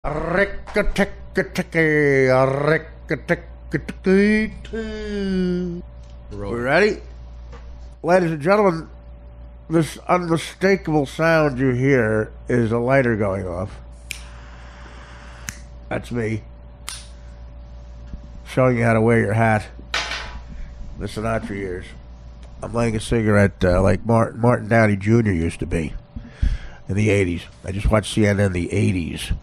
We ready? Ladies and gentlemen, this unmistakable sound you hear is a lighter going off. That's me. Showing you how to wear your hat. The Sinatra years. I'm lighting a cigarette like Martin Downey Jr. used to be in the 80s. I just watched CNN in the 80s.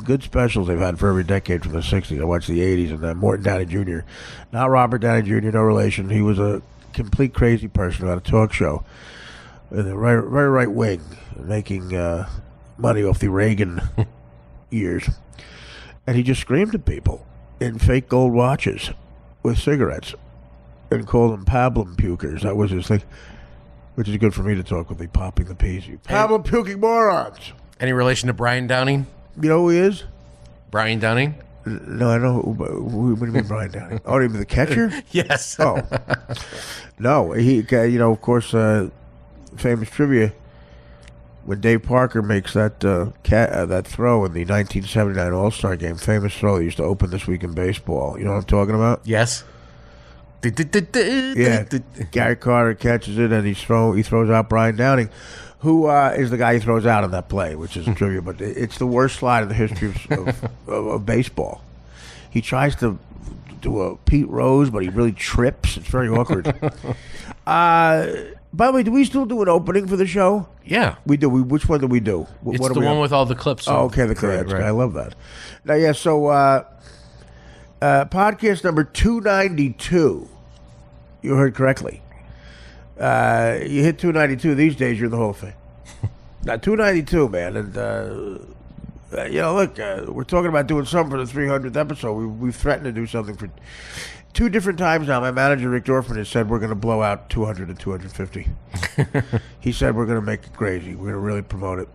Good specials they've had for every decade from the 60s. I watched the 80s, and then Martin Downey Jr. Not Robert Downey Jr., no relation. He was a complete crazy person who had a talk show in the very right wing, making money off the Reagan years. And he just screamed at people in fake gold watches with cigarettes and called them pablum pukers. That was his thing, which is good for me to talk with me popping the peas. You pablum puking morons. Any relation to Brian Downing? You know who he is? Brian Downing? No, I know. What do you mean, Brian Downing? Oh, you mean the catcher? Yes. Oh. No, he, of course, famous trivia, when Dave Parker makes that that throw in the 1979 All-Star Game, famous throw he used to open This Week in Baseball. You know what I'm talking about? Yes. Yeah. Gary Carter catches it, and he throws out Brian Downing, who is the guy he throws out in that play, which is trivia, but it's the worst slide in the history of baseball. He tries to do a Pete Rose, but he really trips. It's very awkward. By the way, do we still do an opening for the show? Yeah. We do. Which one do we do? It's the one with all the clips. Oh, okay, the clips. Right. I love that. Now, yeah, so podcast number 292. You heard correctly. You hit 292 these days, you're in the Hall of Fame. Now, 292, man, and look, we're talking about doing something for the 300th episode. We've threatened to do something for 2 different times now. My manager, Rick Dorfman, has said we're going to blow out 200 and 250. He said we're going to make it crazy. We're going to really promote it.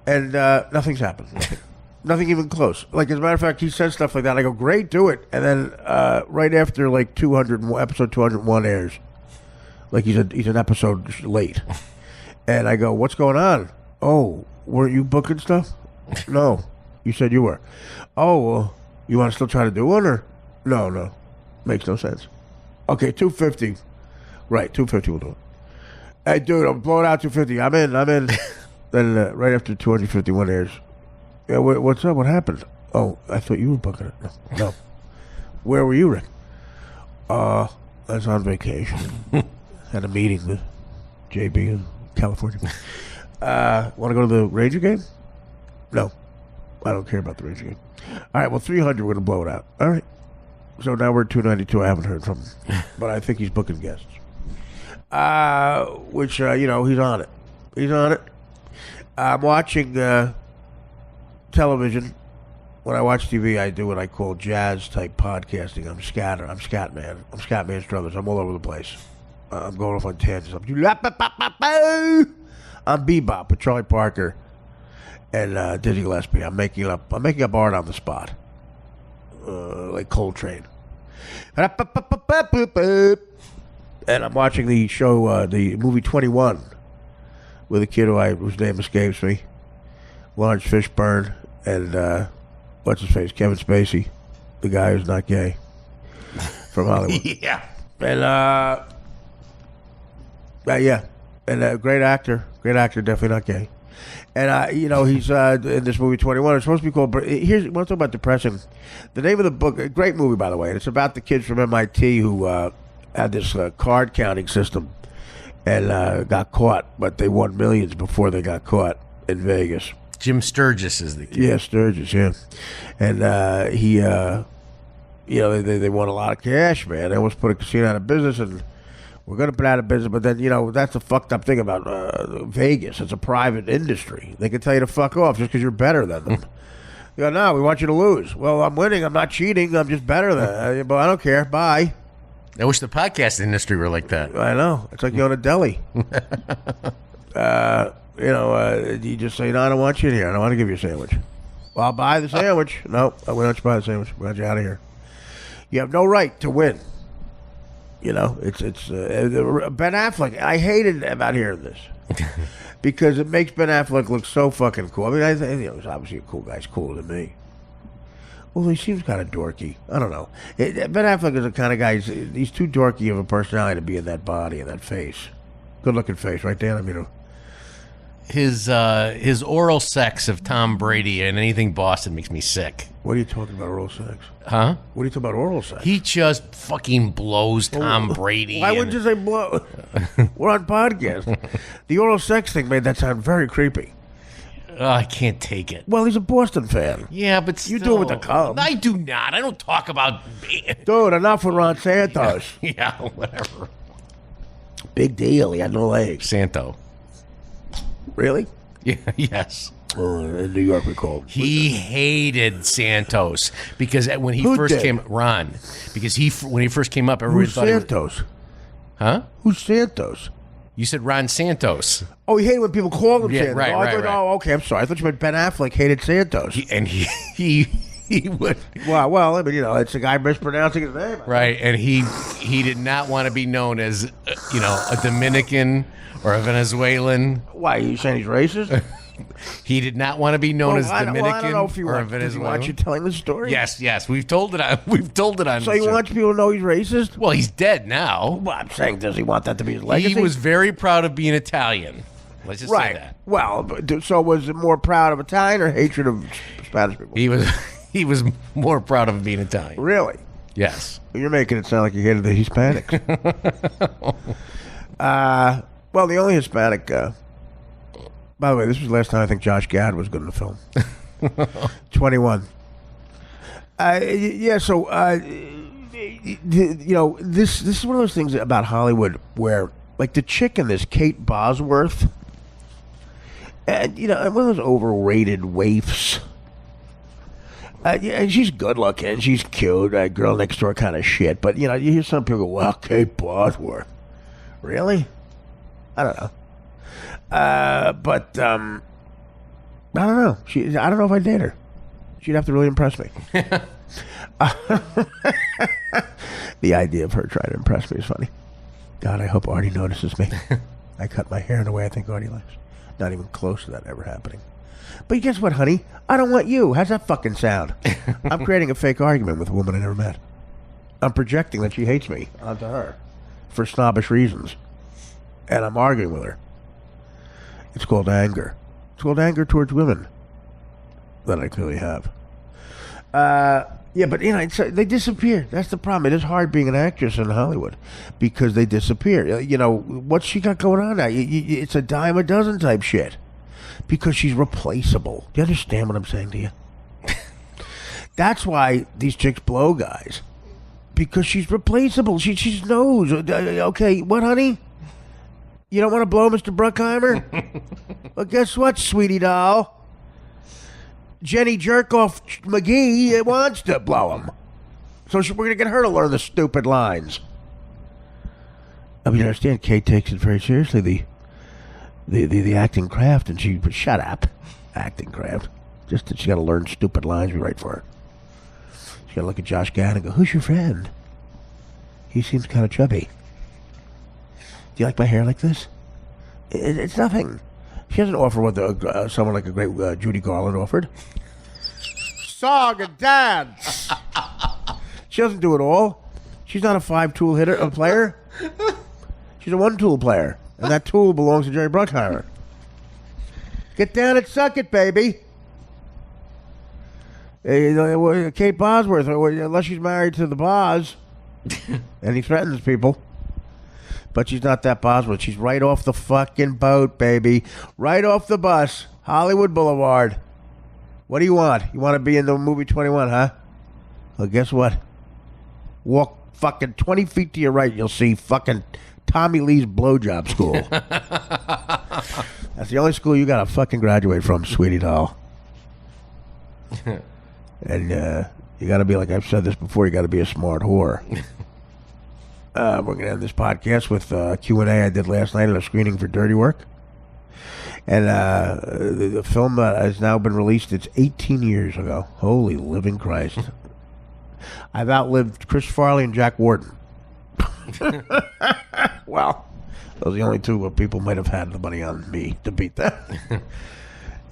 And nothing's happened. Nothing even close. Like, as a matter of fact, he says stuff like that. I go, great, do it. And then right after, like, episode 201 airs, like he's an episode late. And I go, what's going on? Oh, weren't you booking stuff? No. You said you were. Oh, well, you want to still try to do one, or? No. Makes no sense. Okay, 250. Right, 250 we'll do it. Hey, dude, I'm blowing out 250. I'm in. Then right after 251 airs. Yeah, what's up? What happened? Oh, I thought you were booking it. No. Where were you, Rick? I was on vacation. Had a meeting with JB in California. Want to go to the Ranger game? No. I don't care about the Ranger game. All right, well, 300, we're going to blow it out. All right. So now we're at 292. I haven't heard from him. But I think he's booking guests. Which, he's on it. He's on it. I'm watching television. When I watch TV, I do what I call jazz-type podcasting. I'm Scatman. I'm Scatman Struthers. I'm all over the place. I'm going off on tangents. I'm bebop with Charlie Parker and Dizzy Gillespie. I'm making up art on the spot, like Coltrane. And I'm watching the show, the movie 21, with a kid whose name escapes me, Lawrence Fishburne, and what's his face, Kevin Spacey, the guy who's not gay from Hollywood. Yeah. And yeah, and great actor, definitely not gay. And he's in this movie 21. It's supposed to be called. Here's want to talk about depressing. The name of the book, a great movie by the way, and it's about the kids from MIT who had this card counting system and got caught, but they won millions before they got caught in Vegas. Jim Sturgis is the kid. Yeah, Sturgis, yeah, and he, they won a lot of cash, man. They almost put a casino out of business, and we're going to put out of business, but then, that's the fucked up thing about Vegas. It's a private industry. They can tell you to fuck off just because you're better than them. You go, no, we want you to lose. Well, I'm winning. I'm not cheating. I'm just better than but I don't care. Bye. I wish the podcast industry were like that. I know. It's like you own a deli. You just say, no, I don't want you in here. I don't want to give you a sandwich. Well, I'll buy the sandwich. No, we don't want you to buy the sandwich. We want you out of here. You have no right to win. It's Ben Affleck. I hated about hearing this. because it makes Ben Affleck look so fucking cool. I mean, he's obviously a cool guy. He's cooler than me. Well, he seems kind of dorky. I don't know. Ben Affleck is the kind of guy. He's too dorky of a personality to be in that body and that face. Good looking face, right, Dan? I mean, His oral sex of Tom Brady and anything Boston makes me sick. what are you talking about, oral sex? Huh? What are you talking about, oral sex? He just fucking blows Tom Brady. Why wouldn't you say blow? We're on podcast. The oral sex thing made that sound very creepy. I can't take it. Well, he's a Boston fan. Yeah, but You still, do it with the cum. I do not. I don't talk about. Dude, enough with Ron Santos. Yeah, whatever. Big deal. He had no legs. Santo. Really? Yeah. Yes. In New York, we called. He hated Santos because when he Who first did? came, because when he first came up, everybody Who's thought he was, Santos? huh? Who's Santos? You said Ron Santos, Oh, he hated when people called him Yeah, Santos. right, Oh, I right, thought- right. Oh, okay. I'm sorry. I thought you meant Ben Affleck hated Santos. he would. Well, I mean, it's a guy mispronouncing his name. Right, and he did not want to be known as, a Dominican or a Venezuelan. Why? You saying he's racist? He did not want to be known as I Dominican don't know if he or a wants. Does he Venezuelan. want you telling the story? Yes, we've told it on. So he wants people to know he's racist? Well, he's dead now. Well, I'm saying, does he want that to be his legacy? He was very proud of being Italian. Let's just say right. that. Well, so was it more proud of Italian or hatred of Spanish people? He was more proud of being Italian. Really? Yes. You're making it sound like you hated the Hispanics. Well, the only Hispanic. By the way, this was the last time I think Josh Gad was good in the film. 21. Yeah. So, this is one of those things about Hollywood where, like, the chick in this, Kate Bosworth, and one of those overrated waifs. And she's good looking. She's cute. Girl next door kind of shit. But, you hear some people go, well, Kate Bosworth. Really? I don't know. But I don't know. I don't know if I'd date her. She'd have to really impress me. The idea of her trying to impress me is funny. God, I hope Artie notices me. I cut my hair in a way I think Artie likes. Not even close to that ever happening. But guess what, honey? I don't want you. How's that fucking sound? I'm creating a fake argument with a woman I never met. I'm projecting that she hates me onto her for snobbish reasons. And I'm arguing with her. It's called anger. It's called anger towards women that I clearly have. Yeah, but they disappear. That's the problem. It is hard being an actress in Hollywood because they disappear. What's she got going on now? It's a dime a dozen type shit because she's replaceable. Do you understand what I'm saying to you? That's why these chicks blow guys because she's replaceable. She knows. Okay, what, honey? You don't want to blow Mr. Bruckheimer? Well, guess what, sweetie doll? Jenny Jerkoff McGee wants to blow him. So we're going to get her to learn the stupid lines. I mean, I understand Kate takes it very seriously, the acting craft, and shut up, acting craft. Just that she got to learn stupid lines we write for her. She got to look at Josh Gad and go, who's your friend? He seems kind of chubby. Do you like my hair like this? It's nothing. She doesn't offer what someone like a great Judy Garland offered. Song and dance. She doesn't do it all. She's not a 5-tool hitter, a player. She's a 1-tool player, and that tool belongs to Jerry Bruckheimer. Get down and suck it, baby. Kate Bosworth, unless she's married to the Bos, and he threatens people. But she's not that Bosworth. She's right off the fucking boat, baby. Right off the bus. Hollywood Boulevard. What do you want? You want to be in the movie 21, huh? Well, guess what? Walk fucking 20 feet to your right, you'll see fucking Tommy Lee's blowjob school. That's the only school you got to fucking graduate from, sweetie doll. And you got to be, like I've said this before, you got to be a smart whore. We're going to end this podcast with Q&A I did last night at a screening for Dirty Work. And the film has now been released. It's 18 years ago. Holy living Christ. I've outlived Chris Farley and Jack Warden. Well, Those are the only two where people might have had the money on me to beat them.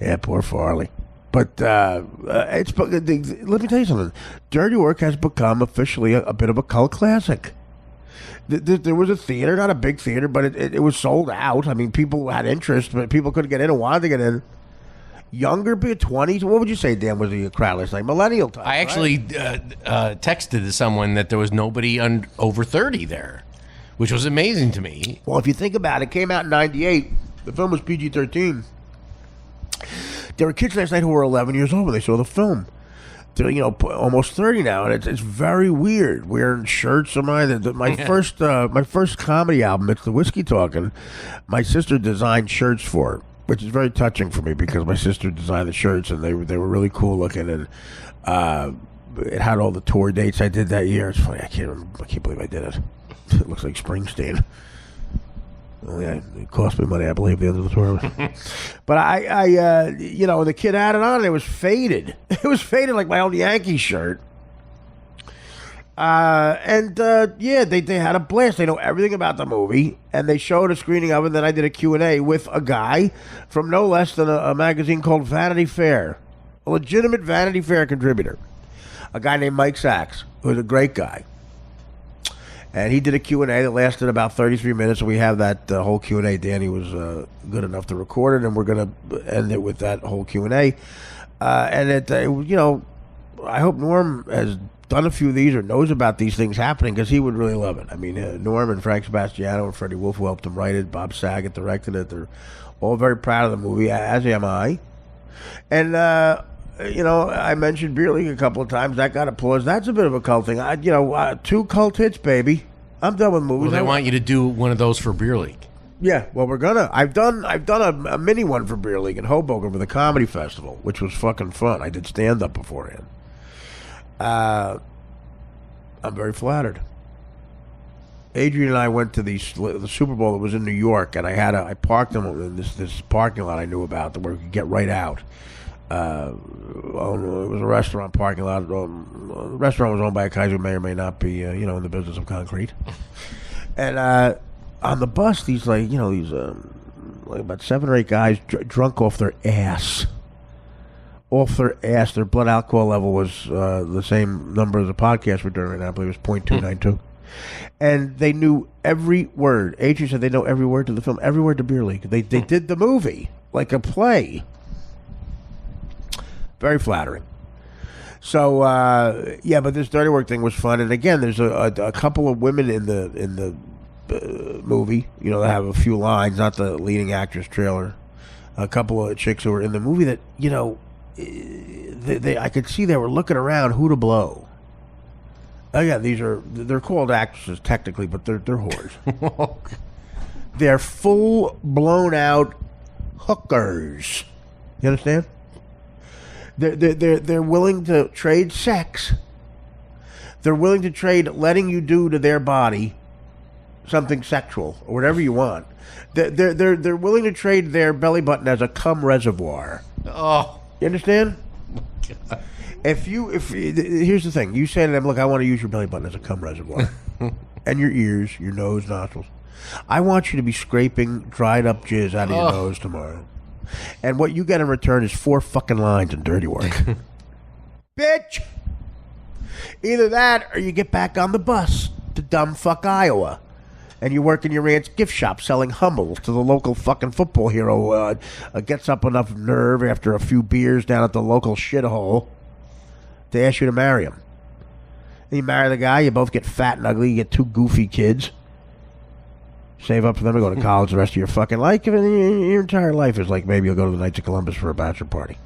Yeah, poor Farley. But let me tell you something. Dirty Work has become officially a bit of a cult classic. There was a theater, not a big theater, but it was sold out. I mean, people had interest, but people couldn't get in and wanted to get in. Younger people, 20s. What would you say, Dan, was the crowd last night? Millennial type. I actually texted to someone that there was nobody over 30 there, which was amazing to me. Well, if you think about it, it came out in 98. The film was PG-13. There were kids last night who were 11 years old when they saw the film. They're, almost 30 now, and it's very weird. Wearing shirts of mine. My first comedy album, it's the Whiskey Talking. My sister designed shirts for it, which is very touching for me because my sister designed the shirts, and they were really cool looking, and it had all the tour dates I did that year. It's funny, I can't believe I did it. It looks like Springsteen. Well, yeah, it cost me money, I believe, the end of the tour. But the kid had it on, and it was faded. It was faded like my old Yankee shirt. They had a blast. They know everything about the movie, and they showed a screening of it. And then I did a Q&A with a guy from no less than a magazine called Vanity Fair, a legitimate Vanity Fair contributor, a guy named Mike Sachs, who was a great guy. And he did a Q&A that lasted about 33 minutes, and we have that whole Q&A. Danny was good enough to record it, and we're going to end it with that whole Q&A. I hope Norm has done a few of these or knows about these things happening, because he would really love it. I mean, Norm and Frank Sebastiano and Freddie Wolf, who helped him write it, Bob Saget directed it. They're all very proud of the movie, as am I. And I mentioned Beer League a couple of times. That got applause. That's a bit of a cult thing. 2 cult hits, baby. I'm done with movies. Well, they want you to do one of those for Beer League. Yeah, well, we're gonna. I've done a mini one for Beer League in Hoboken for the comedy festival, which was fucking fun. I did stand up beforehand. I'm very flattered. Adrian and I went to the Super Bowl that was in New York, and I parked them in this parking lot I knew about where we could get right out. It was a restaurant parking lot. The restaurant was owned by a guy who may or may not be, in the business of concrete. And on the bus, these about 7 or 8 guys drunk off their ass. Off their ass. Their blood alcohol level was the same number as the podcast we're doing right now. I believe it was 0.292. And they knew every word. Adrian said they know every word to the film, every word to Beer League. They did the movie like a play. Very flattering. So but this Dirty Work thing was fun, and again, there's a couple of women in the movie. They have a few lines, not the leading actress trailer. A couple of chicks who were in the movie that I could see they were looking around who to blow. Oh yeah, they're called actresses technically, but they're whores. They're full blown out hookers. You understand? They're willing to trade sex. They're willing to trade letting you do to their body something sexual or whatever you want. They're willing to trade their belly button as a cum reservoir. Oh, you understand? God. Here's the thing, you say to them, look, I want to use your belly button as a cum reservoir, and your ears, your nose, nostrils. I want you to be scraping dried up jizz out of your nose tomorrow. And what you get in return is 4 fucking lines in Dirty Work. Bitch! Either that, or you get back on the bus to dumbfuck Iowa, and you work in your aunt's gift shop selling Hummels to the local fucking football hero gets up enough nerve after a few beers down at the local shithole to ask you to marry him. And you marry the guy, you both get fat and ugly, you get 2 goofy kids. Save up for them to go to college the rest of your fucking life, and your entire life is like maybe you'll go to the Knights of Columbus for a bachelor party.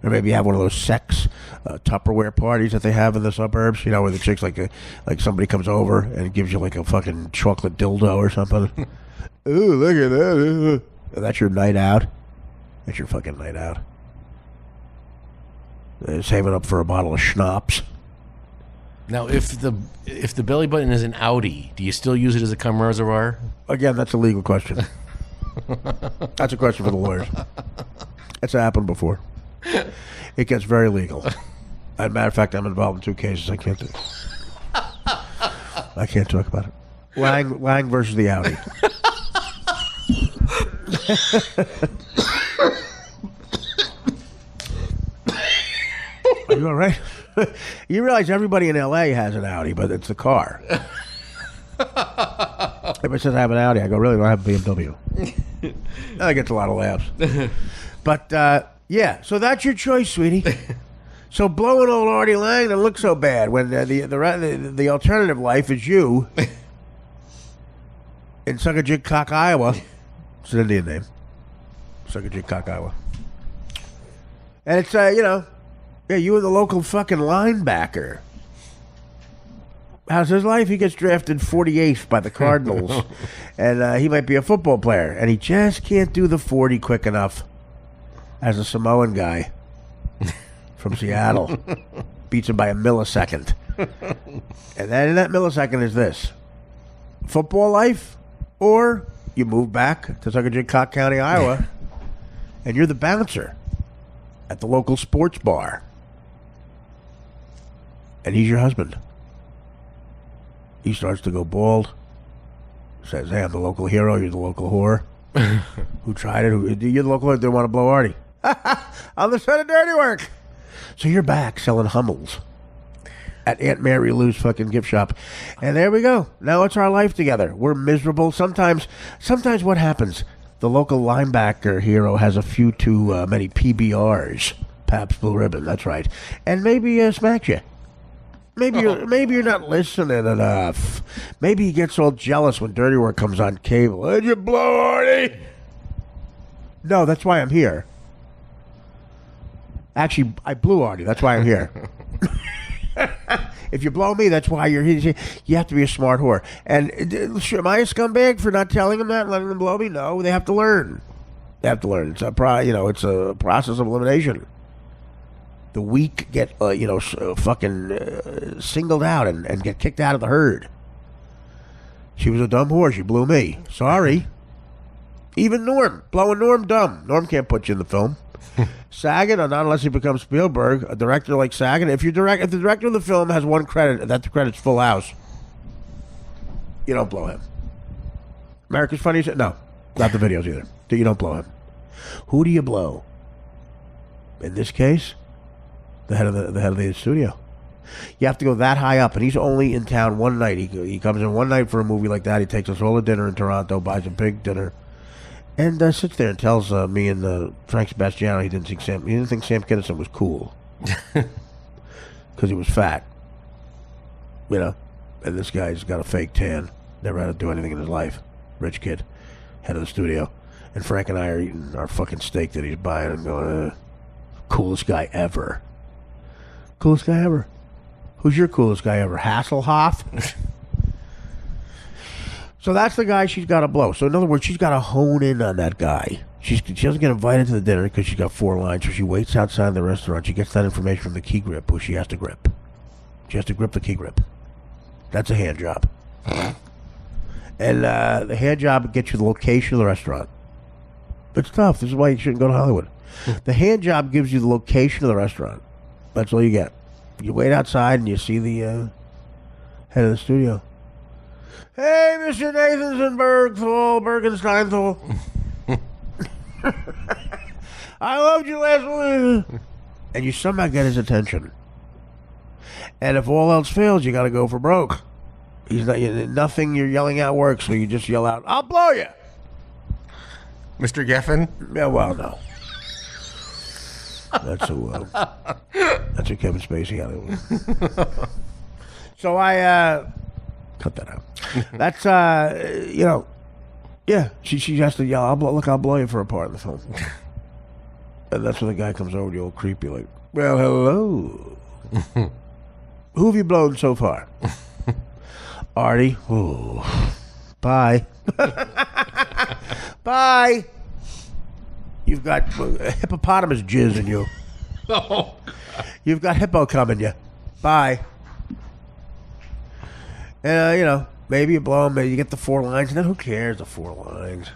Or maybe you have one of those sex Tupperware parties that they have in the suburbs, where the chicks like somebody comes over and gives you like a fucking chocolate dildo or something. Ooh, look at that. That's your night out. That's your fucking night out. Save it up for a bottle of schnapps. Now, if the belly button is an Audi, do you still use it as a cum reservoir? Again, that's a legal question. That's a question for the lawyers. That's happened before. It gets very legal. As a matter of fact, I'm involved in 2 cases. I can't talk about it. Lang versus the Audi. Are you all right? You realize everybody in L.A. has an Audi, but it's the car. Everybody says I have an Audi. I go, really? No, I have a BMW. That gets a lot of laughs. But, yeah, so that's your choice, sweetie. So blowing old Artie Lang doesn't look so bad when the alternative life is you in Suckajigcock, Iowa. It's an Indian name. Suckajigcock, Iowa. And it's, yeah, you and the local fucking linebacker. How's his life? He gets drafted 48th by the Cardinals. And he might be a football player. And he just can't do the 40 quick enough as a Samoan guy from Seattle. Beats him by a millisecond. And then in that millisecond is this. Football life, or you move back to Suckajigcock County, Iowa, and you're the bouncer at the local sports bar. And he's your husband. He starts to go bald. Says, hey, I'm the local hero, you're the local whore. Who tried it? You're the local whore, didn't want to blow Artie. On the set of Dirty Work. So you're back selling Hummels at Aunt Mary Lou's fucking gift shop. And there we go. Now it's our life together. We're miserable. Sometimes what happens? The local linebacker hero has a few too many PBRs. Pabst Blue Ribbon, that's right. And maybe smacks you. Maybe you're not listening enough. Maybe he gets all jealous when Dirty Work comes on cable. Did you blow Artie? No, that's why I'm here. Actually, I blew Artie. That's why I'm here. If you blow me, that's why you're here. You have to be a smart whore. And am I a scumbag for not telling them that and letting them blow me? No, they have to learn. They have to learn. It's a process of elimination. The weak get fucking singled out and get kicked out of the herd. She was a dumb whore. She blew me. Sorry. Even Norm. Blowing Norm dumb. Norm can't put you in the film. Saget, or not unless he becomes Spielberg, a director like Saget. If the director of the film has one credit, that the credit's Full House, you don't blow him. America's Funniest? No, not the videos either. You don't blow him. Who do you blow? In this case, the head of the studio. You have to go that high up, and he's only in town one night. He comes in one night for a movie like that. He takes us all to dinner in Toronto, buys a big dinner. And sits there and tells me and Frank Sebastiano he didn't think Sam Kinison was cool because he was fat, And this guy's got a fake tan, never had to do anything in his life. Rich kid, head of the studio, and Frank and I are eating our fucking steak that he's buying and going, coolest guy ever. Coolest guy ever. Who's your coolest guy ever? Hasselhoff. So that's the guy she's got to blow. So in other words, she's got to hone in on that guy. She doesn't get invited to the dinner because she's got 4 lines. So she waits outside the restaurant. She gets that information from the key grip, who she has to grip. She has to grip the key grip. That's a hand job. And the hand job gets you the location of the restaurant. It's tough. This is why you shouldn't go to Hollywood. The hand job gives you the location of the restaurant. That's all you get. You wait outside and you see the head of the studio. Hey, Mr. Nathanson Bergensteinthal. I loved you last week. And you somehow get his attention. And if all else fails, you got to go for broke. Nothing you're yelling out works, so you just yell out, I'll blow you. Mr. Geffen? Yeah, well, no. That's a Kevin Spacey got it. So I cut that out. That's yeah. She has to yell, I'll blow you for a part of the film. And that's when the guy comes over, the old creepy, like, well, hello. Who have you blown so far? Artie. Ooh. Bye. Bye. You've got hippopotamus jizz in you. Oh. You've got hippo coming you. Bye. And, maybe you blow them, maybe you get the 4 lines, and then who cares, the 4 lines?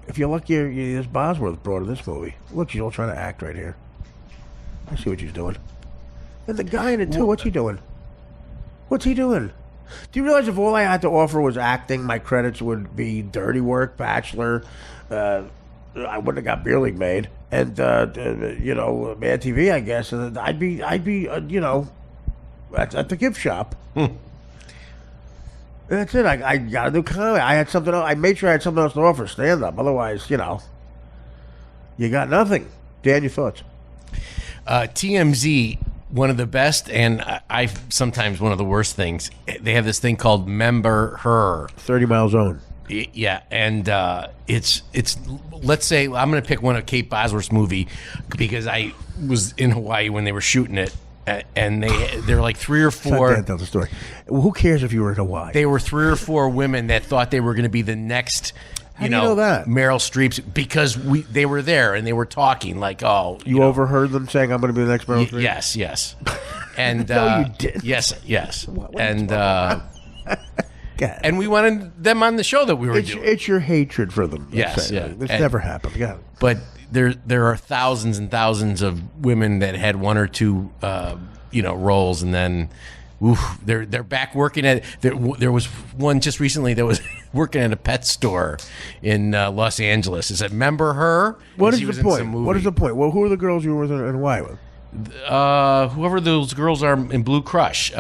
If you're lucky, this Bosworth brought in this movie. Look, she's all trying to act right here. I see what she's doing. And the guy in it, too, what's he doing? What's he doing? Do you realize if all I had to offer was acting, my credits would be Dirty Work, Bachelor. I wouldn't have got Beer League made, and Mad TV, I guess. And I'd be at the gift shop. That's it. I got to do comedy. I had something else. I made sure I had something else to offer, stand up. Otherwise, you got nothing. Dan, your thoughts? TMZ, one of the best, and I sometimes one of the worst things. They have this thing called Member Her. 30 Mile Zone. Yeah, and it's let's say I'm going to pick one of Kate Bosworth's movie because I was in Hawaii when they were shooting it. And they're like 3 or 4. Tell the story. Well, who cares if you were in Hawaii? They were 3 or 4 women that thought they were going to be the next, How do you know that? Meryl Streep's, because they were there and they were talking like, oh, you overheard them saying, "I'm going to be the next Meryl Streep." Yes, and no, you didn't. Yes, What and and we wanted them on the show that we were doing. It's your hatred for them. Yes, yeah. This never happened. Yeah. But there are thousands and thousands of women that had 1 or 2 roles, and then they're back working at there was one just recently that was working at a pet store in Los Angeles. Is it Member Her? What is the point? What is the point? Well, who are the girls you were with in Hawaii with? Whoever those girls are in Blue Crush.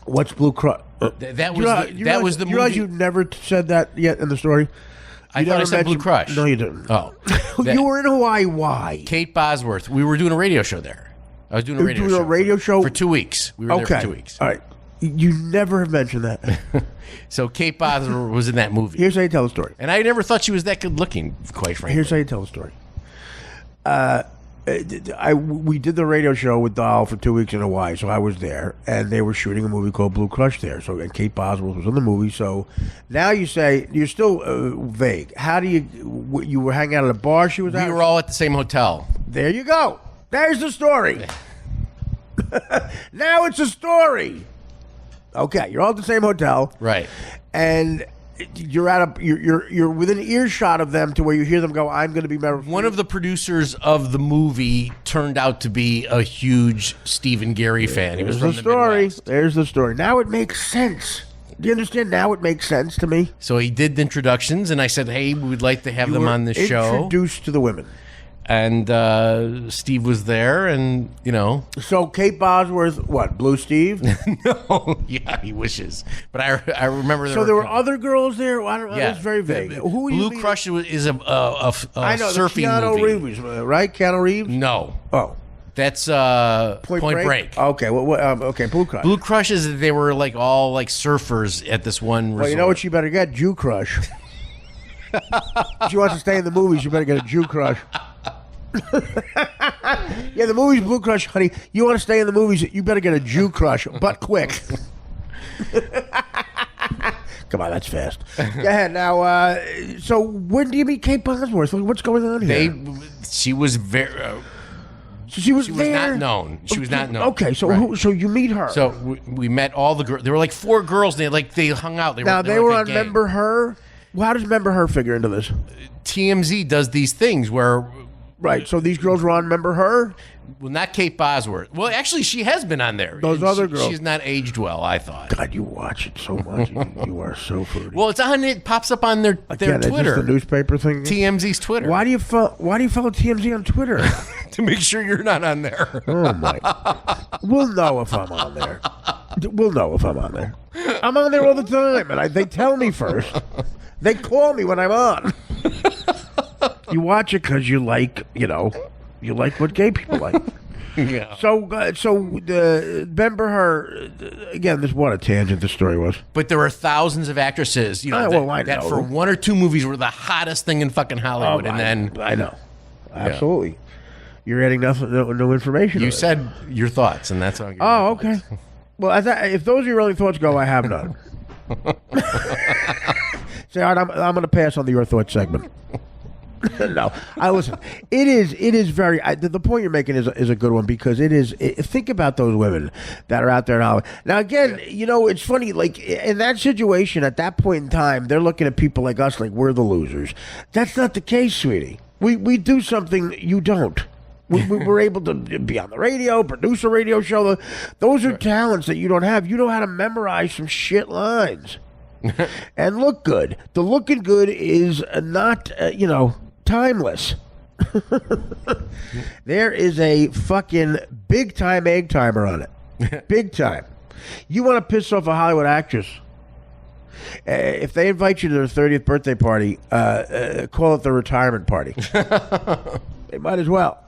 What's Blue Crush? That was the movie. You realize you never said that yet in the story? I thought I said Blue Crush. No, you didn't. Oh. You were in Hawaii. Why? Kate Bosworth. We were doing a radio show there. I was doing a radio show for 2 weeks. We were there for 2 weeks. All right. You never have mentioned that. So Kate Bosworth was in that movie. Here's how you tell the story. And I never thought she was that good looking, quite frankly. Here's how you tell the story. We did the radio show with Dahl for 2 weeks in Hawaii, so I was there, and they were shooting a movie called Blue Crush there. So, and Kate Bosworth was in the movie. So now you say you're still vague. How do you were hanging out at a bar? She was. We were all at the same hotel. There you go. There's the story. Now it's a story. Okay, you're all at the same hotel, right? And you're within earshot of them to where you hear them go, "I'm going to be Meryl Streep." One of the producers of the movie turned out to be a huge Stephen Gary fan. He was from the Midwest. There's the story. Now it makes sense. Do you understand? Now it makes sense to me. So he did the introductions, and I said, "Hey, we'd like to have them on the show." Introduced to the women. And Steve was there, and So Kate Bosworth, what? Blue Steve? No, yeah, he wishes. But I remember. There were other girls there. I don't know. Yeah, it's very vague. Who Blue Crush is a I know, surfing Keanu movie. Reeves, right? Keanu Reeves. No. Oh. That's Point Break. Okay, okay, Blue Crush. Blue Crush is that they were like all like surfers at this one resort. Well, you know what you better get? Jew Crush. If she wants to stay in the movies, you better get a Jew Crush. Yeah, the movie's Blue Crush, honey. You want to stay in the movies, you better get a Jew Crush, but quick. Come on, that's fast. Go ahead. Now, so when do you meet Kate Bosworth? What's going on here? She was very... So she was there. She was not known. Okay, so right. So you meet her. So we met all the girls. There were like 4 girls. They hung out. They were on Member Her. Well, how does Member Her figure into this? TMZ does these things where... Right, so these girls were on Member Her? Well, not Kate Bosworth. Well, actually, she has been on there. Those other girls. She's not aged well, I thought. God, you watch it so much. You are so foodie. Well, it's on. It pops up on their Twitter. Is this the newspaper thing? TMZ's Twitter. Why do you follow TMZ on Twitter? To make sure you're not on there. Oh, my. We'll know if I'm on there. We'll know if I'm on there. I'm on there all the time, and they tell me first. They call me when I'm on. You watch it because you like what gay people like. Yeah. So Member Her, again, what a tangent this story was. But there were thousands of actresses, that for 1 or 2 movies were the hottest thing in fucking Hollywood. I know. Absolutely. Yeah. You're adding no information. You said your thoughts, and that's what I'm giving. Oh, okay. Well, if those are your only thoughts, go, I have none. Say, all right, I'm going to pass on the Your Thoughts segment. No, listen. It is very. The point you're making is a good one because think about those women that are out there now. Now again, it's funny. Like in that situation, at that point in time, they're looking at people like us, like we're the losers. That's not the case, sweetie. We do something you don't. We were able to be on the radio, produce a radio show. Those are talents that you don't have. You know how to memorize some shit lines and look good. The looking good is not, timeless. There is a fucking big time egg timer on it. Big time. You want to piss off a Hollywood actress. If they invite you to their 30th birthday party, call it the retirement party. They might as well.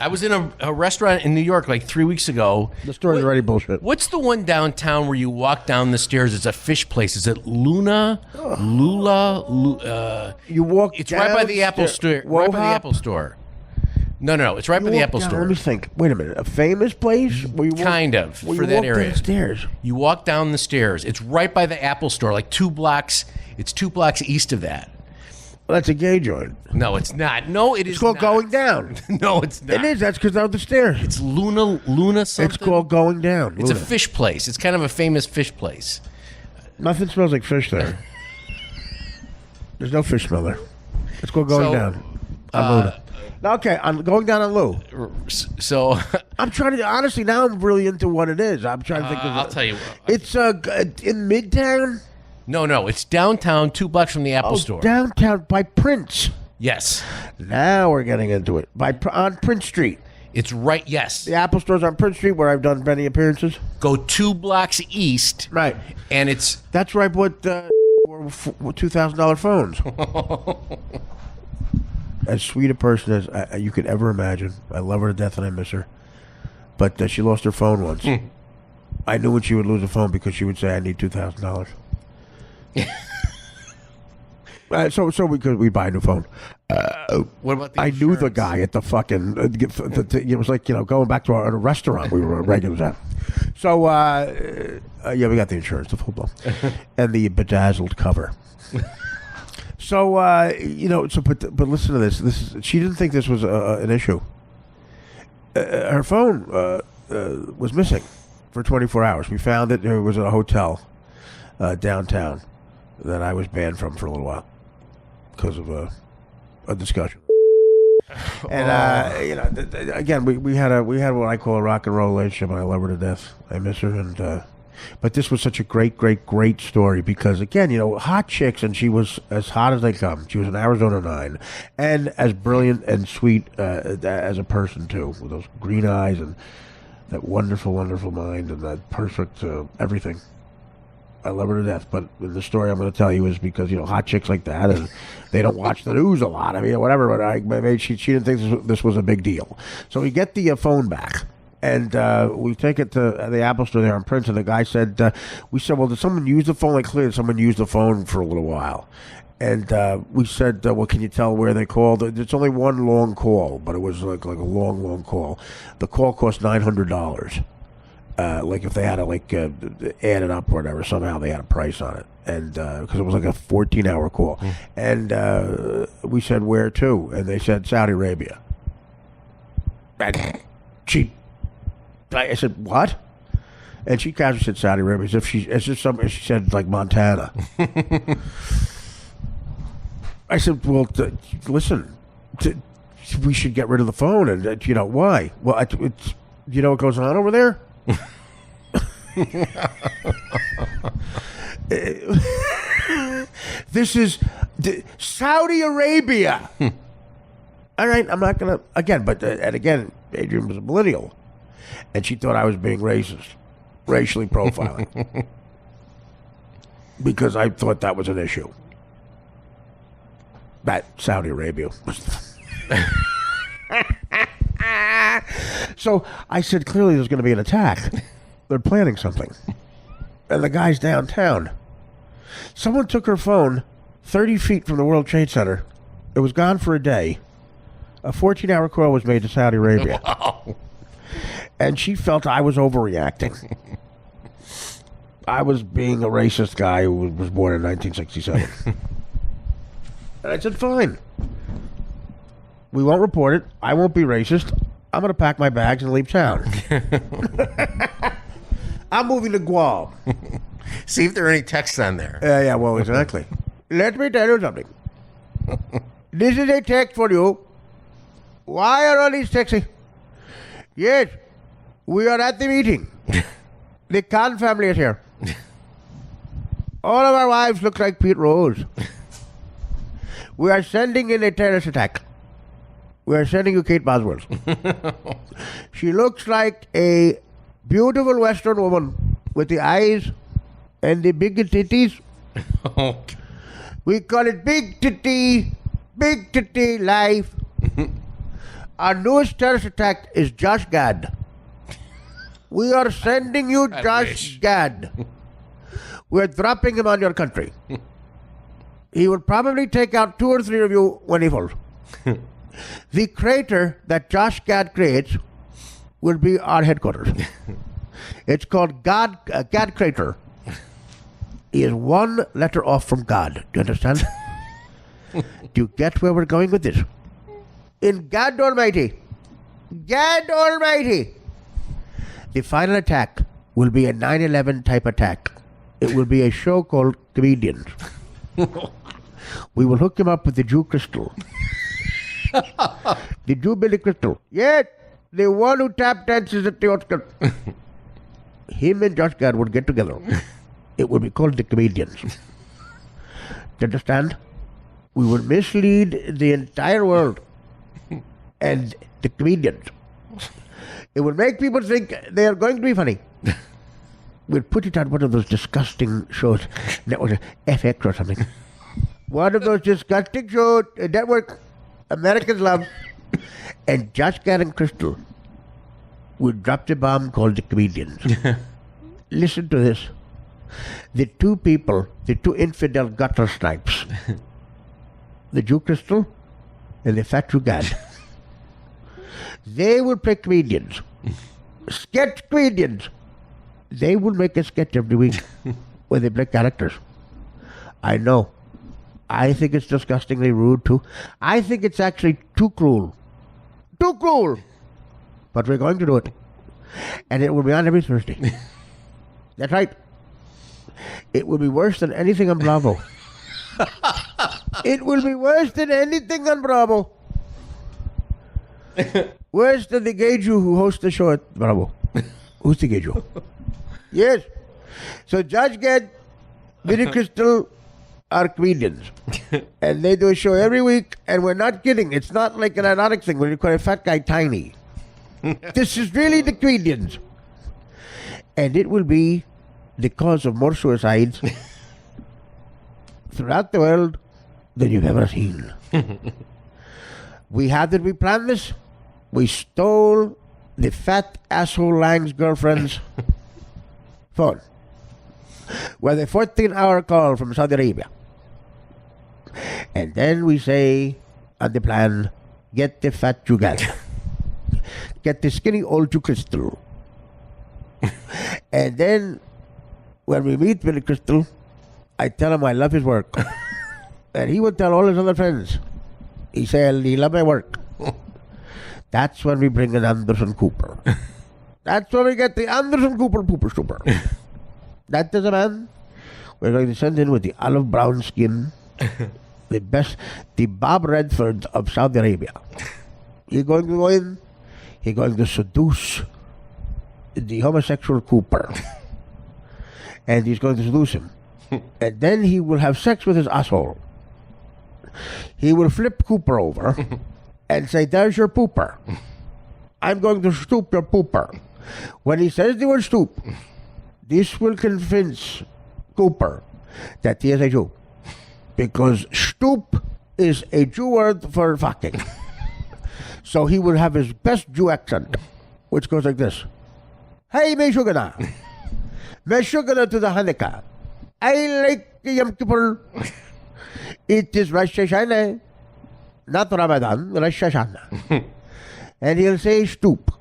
I was in a restaurant in New York like 3 weeks ago. The story's already bullshit. What's the one downtown where you walk down the stairs? It's a fish place. Is it Luna? Lula? You walk. It's right by the Apple store. Right by the Apple store. No. It's right by the Apple store. Let me think. Wait a minute. A famous place? Kind of for that area. Downstairs. You walk down the stairs. It's right by the Apple store, like 2 blocks. It's 2 blocks east of that. Well, that's a gay joint. No, it's not. No, it is. It's called not. Going Down. No, it's not. It is. That's because of the stairs. It's Luna something. It's called Going Down. It's Luna. a fish place. It's kind of a famous fish place. Nothing smells like fish there. There's no fish smell there. It's called Going Down. On Luna. Okay, I'm going down on Lou. So I'm trying to honestly now. I'm really into what it is. I'm trying to think of. I'll tell you. It's in Midtown. No, it's downtown, 2 blocks from the Apple store. Downtown by Prince. Yes. Now we're getting into it. On Prince Street. It's right. Yes. The Apple Store's on Prince Street, where I've done many appearances. Go 2 blocks east. Right. And it's that's right. What $2,000 phones. As sweet a person as you could ever imagine. I love her to death and I miss her. But she lost her phone once. I knew when she would lose a phone because she would say, "I need $2,000." So because we buy a new phone. What about the I insurance? knew the guy at the fucking. It was like going back to a restaurant we were regulars at. So we got the insurance, the full blown, and the bedazzled cover. So but listen to this. She didn't think this was an issue. Her phone was missing for 24 hours. We found it. There was a hotel downtown that I was banned from for a little while because of a discussion. And again, we had what I call a rock and roll relationship, and I love her to death. I miss her, and but this was such a great story because again, hot chicks, and she was as hot as they come. She was an Arizona 9, and as brilliant and sweet as a person too, with those green eyes and that wonderful mind and that perfect everything. I love her to death, but the story I'm going to tell you is because hot chicks like that, and they don't watch the news a lot. I mean, whatever. But she didn't think this was a big deal. So we get the phone back, and we take it to the Apple Store there on Prince. And the guy said, "We said, well, did someone use the phone? Like clearly, someone used the phone for a little while." And we said, well, can you tell where they called? It's only one long call, but it was like a long call. The call cost $900. Like if they had to add it up or whatever, somehow they had a price on it, and because it was like a 14-hour call, and we said where to, and they said Saudi Arabia. And I said what? And she casually said Saudi Arabia as if she said like Montana. I said, well, listen, we should get rid of the phone, and why? Well, it's what goes on over there. This is Saudi Arabia. All right, I'm not gonna again, but and again, Adrian was a millennial, and she thought I was being racist, racially profiling, because I thought that was an issue. That Saudi Arabia. So I said, clearly there's going to be an attack. They're planning something. And the guy's downtown. Someone took her phone 30 feet from the World Trade Center. It was gone for a day. A 14-hour call was made to Saudi Arabia. Wow. And she felt I was overreacting. I was being a racist guy who was born in 1967. And I said, fine. We won't report it. I won't be racist. I'm going to pack my bags and leave town. I'm moving to Guam. See if there are any texts on there. Yeah, well, exactly. Let me tell you something. This is a text for you. Why are all these sexy? Yes, we are at the meeting. The Khan family is here. All of our wives look like Pete Rose. We are sending in a terrorist attack. We are sending you Kate Bosworth. She looks like a beautiful Western woman with the eyes and the big titties. We call it big titty life. Our newest terrorist attack is Josh Gad. We are sending you Josh Gad. We're dropping him on your country. He will probably take out 2 or 3 of you when he falls. The crater that Josh Gad creates will be our headquarters. It's called Gad Crater. He is 1 letter off from God. Do you understand? Do you get where we're going with this? In God Almighty, the final attack will be a 9/11 type attack. It will be a show called Comedians. We will hook him up with the Jew Crystal. The Jew Billy Crystal. Yes, the one who tap dances at the Oscar. Him and Josh Gad would get together. It would be called the Comedians. Do you understand? We would mislead the entire world and the comedians. It would make people think they are going to be funny. We'd put it on one of those disgusting shows, network, FX or something. One of those disgusting shows, a network Americans love. And Josh Gad and Crystal would drop the bomb called the Comedians. Listen to this. The 2 people, the 2 infidel gutter snipes, the Jew Crystal and the fat Jew Gad, they will play comedians. Sketch comedians. They will make a sketch every week where they play characters. I know. I think it's disgustingly rude too. I think it's actually too cruel. Too cruel! But we're going to do it. And it will be on every Thursday. That's right. It will be worse than anything on Bravo. It will be worse than anything on Bravo. Worse than the gay Jew who hosts the show at Bravo. Who's the gay Jew? Yes. So Judge Gad, Billy Crystal are comedians. And they do a show every week, and we're not kidding. It's not like an ironic thing where you call a fat guy tiny. This is really the comedians. And it will be the cause of more suicides throughout the world than you've ever seen. How did we plan this? We stole the fat asshole Lang's girlfriend's phone with a 14-hour call from Saudi Arabia. And then we say on the plan, get the fat Jew Gad. Get the skinny old Jew Crystal. And then when we meet Billy Crystal, I tell him I love his work. And he would tell all his other friends. He said, he loved my work. That's when we bring in Anderson Cooper. That's when we get the Anderson Cooper Pooper Super. That is a man we're going to send in with the olive brown skin. The best, the Bob Redford of Saudi Arabia. He's going to go in, he's going to seduce the homosexual Cooper. And he's going to seduce him. And then he will have sex with his asshole. He will flip Cooper over and say, there's your pooper. I'm going to stoop your pooper. When he says the word stoop, this will convince Cooper that he is a Jew. Because stoop is a Jew word for fucking. So he will have his best Jew accent, which goes like this. Hey, Meshugana. Meshugana to the Hanukkah. I like Yom Kippur. It is Rosh Hashanah. Not Ramadan, Rosh Hashanah. And he'll say stoop.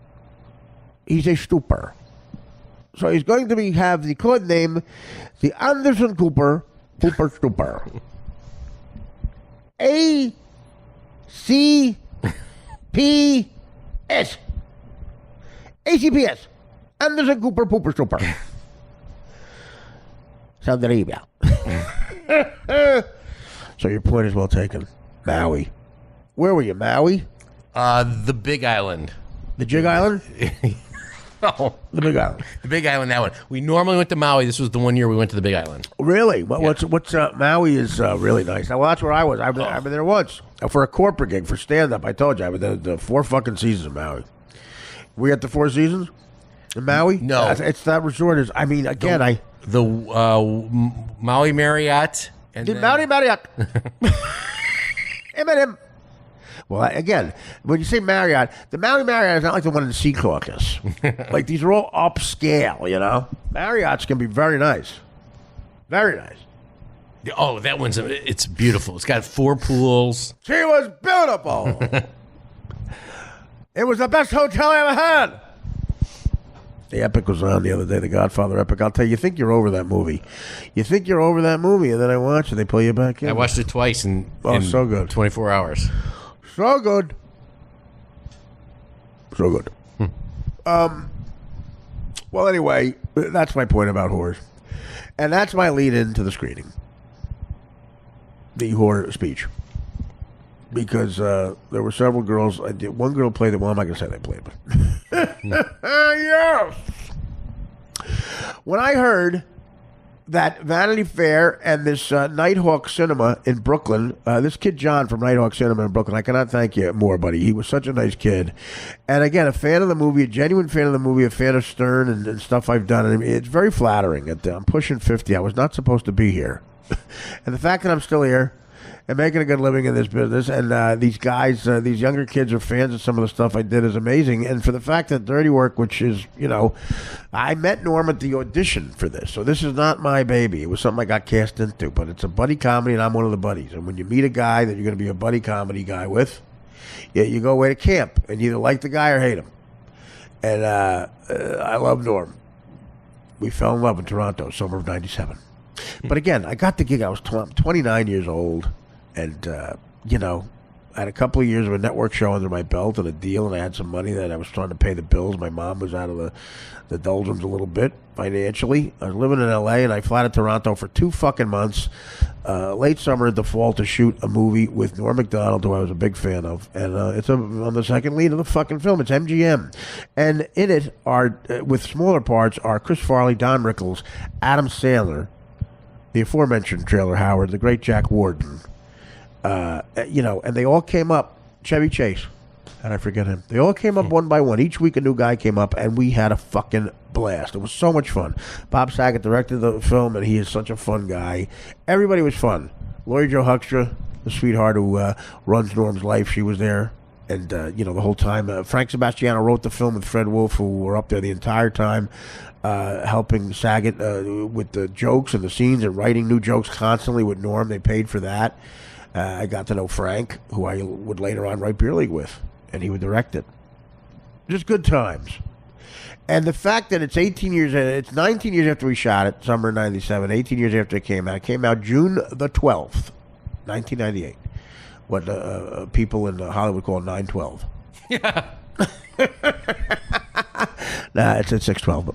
He's a stooper. So he's going to have the code name, the Anderson Cooper Pooper Stooper. A-C-P-S. ACPS. Anderson Cooper Pooper Stooper. Saudi Arabia. So your point is well taken. Maui. Where were you, Maui? The Big Island. The Jig Island? Oh, The Big Island. the Big Island, that one. We normally went to Maui. This was the one year we went to the Big Island. Really? What's Maui is really nice. Well, that's where I was. I've been there once for a corporate gig for stand-up. I told you, I've been the 4 fucking seasons in Maui. We at the 4 seasons in Maui? No. It's that resort is, I mean, again, The Maui Marriott. And then- Maui Marriott. Eminem. Well, again, when you say Marriott, the Maui Marriott is not like the one in the Sea Caucus. Like, these are all upscale, you know? Marriotts can be very nice. Very nice. Oh, that one's, it's beautiful. It's got 4 pools. She was beautiful. It was the best hotel I ever had. The Epic was on the other day, the Godfather Epic. I'll tell you, you think you're over that movie. You think you're over that movie, and then I watch it, they pull you back in. I watched it twice in so good. 24 hours. So good. So good. Well, anyway, that's my point about whores. And that's my lead into the screening. The whore speech. Because there were several girls. One girl played it. Well, I'm not going to say they played, but. Yes! When I heard that Vanity Fair and this Nighthawk Cinema in Brooklyn, this kid John from Nighthawk Cinema in Brooklyn, I cannot thank you more, buddy. He was such a nice kid. And again, a fan of the movie, a genuine fan of the movie, a fan of Stern and stuff I've done. And it's very flattering. I'm pushing 50. I was not supposed to be here. And the fact that I'm still here and making a good living in this business, and these guys, these younger kids are fans of some of the stuff I did is amazing. And for the fact that Dirty Work, which is, I met Norm at the audition for this, so this is not my baby. It was something I got cast into, but it's a buddy comedy, and I'm one of the buddies. And when you meet a guy that you're going to be a buddy comedy guy with, you go away to camp, and you either like the guy or hate him. And I love Norm. We fell in love in Toronto, summer of '97. But again, I got the gig. I was 29 years old. And, I had a couple of years of a network show under my belt and a deal, and I had some money that I was trying to pay the bills. My mom was out of the doldrums a little bit financially. I was living in L.A., and I flew to Toronto for 2 fucking months, late summer into fall, to shoot a movie with Norm Macdonald, who I was a big fan of. And I'm the second lead of the fucking film. It's MGM. And in it are, with smaller parts, are Chris Farley, Don Rickles, Adam Sandler, the aforementioned Trailer Howard, the great Jack Warden. And they all came up. Chevy Chase, how'd I forget him? They all came up one by one. Each week a new guy came up, and we had a fucking blast. It was so much fun. Bob Saget directed the film, and he is such a fun guy. Everybody was fun. Lori Jo Huckstra, the sweetheart who runs Norm's life, she was there. And, the whole time. Frank Sebastiano wrote the film with Fred Wolf, who were up there the entire time, helping Saget with the jokes and the scenes and writing new jokes constantly with Norm. They paid for that. I got to know Frank, who I would later on write Beer League with, and he would direct it. Just good times. And the fact that it's 19 years after we shot it, summer 97, 18 years after it came out. It came out June the 12th, 1998. What people in Hollywood call 9/12. Yeah. Nah, it's at 6/12.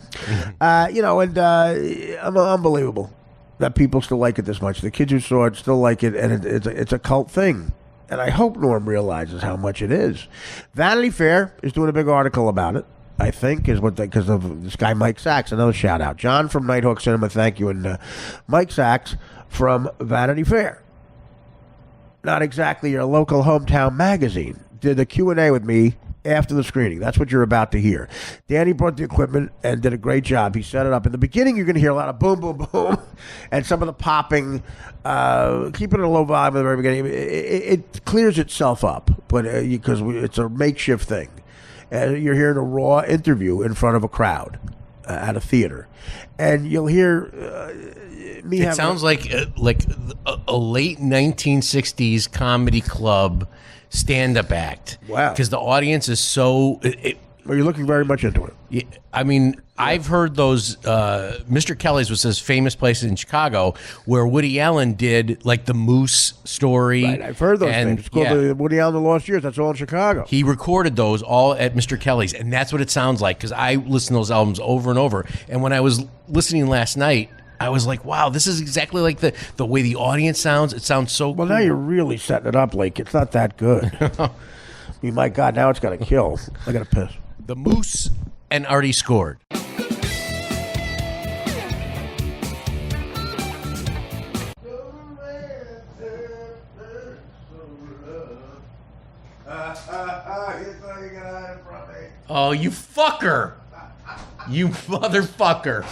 Unbelievable that people still like it this much. The kids who saw it still like it, and it's a cult thing. And I hope Norm realizes how much it is. Vanity Fair is doing a big article about it, I think, because of this guy Mike Sachs. Another shout out, John from Nighthawk Cinema, thank you, and Mike Sachs from Vanity Fair. Not exactly your local hometown magazine. Did a Q&A with me after the screening. That's what you're about to hear. Danny brought the equipment and did a great job. He set it up. In the beginning, you're going to hear a lot of boom, boom, boom, and some of the popping. Keep it at a low volume at the very beginning. It clears itself up, but because it's a makeshift thing. You're hearing a raw interview in front of a crowd at a theater. And you'll hear... It sounds like a late 1960s comedy club stand-up act. Wow. Because the audience is so... Well, you're looking very much into it. I mean, I've heard those... Mr. Kelly's was his famous place in Chicago where Woody Allen did, like, the Moose story. Right, I've heard those things. It's called the Woody Allen The Lost Years. That's all in Chicago. He recorded those all at Mr. Kelly's, and that's what it sounds like, because I listen to those albums over and over. And when I was listening last night, I was like, wow, this is exactly like the way the audience sounds. It sounds so well, cool. Now you're really setting it up like it's not that good. My God, now it's got to kill. I got to piss. The Moose and Artie scored. Oh, you fucker! You motherfucker!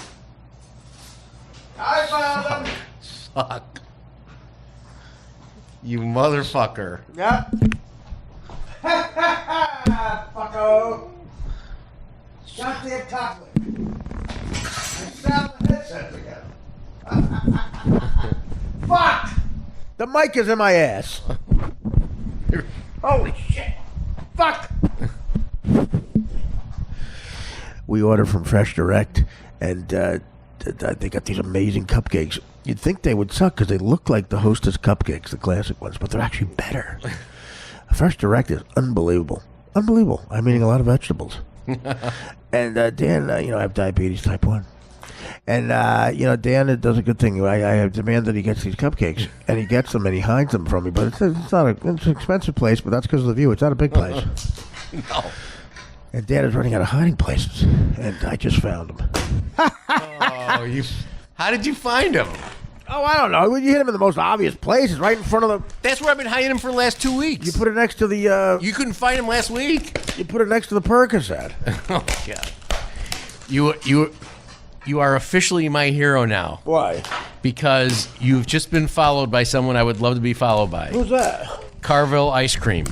I found him. Fuck. You motherfucker. Yeah. Fucko. Goddamn chocolate. I found the headset again. Fuck! The mic is in my ass. Holy shit. Fuck! We order from Fresh Direct, and they got these amazing cupcakes. You'd think they would suck because they look like the Hostess cupcakes, the classic ones, but they're actually better. Fresh Direct is unbelievable. Unbelievable. I'm eating a lot of vegetables. And Dan, I have diabetes type 1. And, Dan does a good thing. I have demanded he gets these cupcakes, and he gets them, and he hides them from me. But it's an expensive place, but that's because of the view. It's not a big place. No. And Dan is running out of hiding places, and I just found him. How did you find him? Oh, I don't know. You hit him in the most obvious places, right in front of the... That's where I've been hiding him for the last 2 weeks. You put it next to the... You couldn't find him last week. You put it next to the Percocet. Oh, God. You are officially my hero now. Why? Because you've just been followed by someone I would love to be followed by. Who's that? Carvel Ice Cream.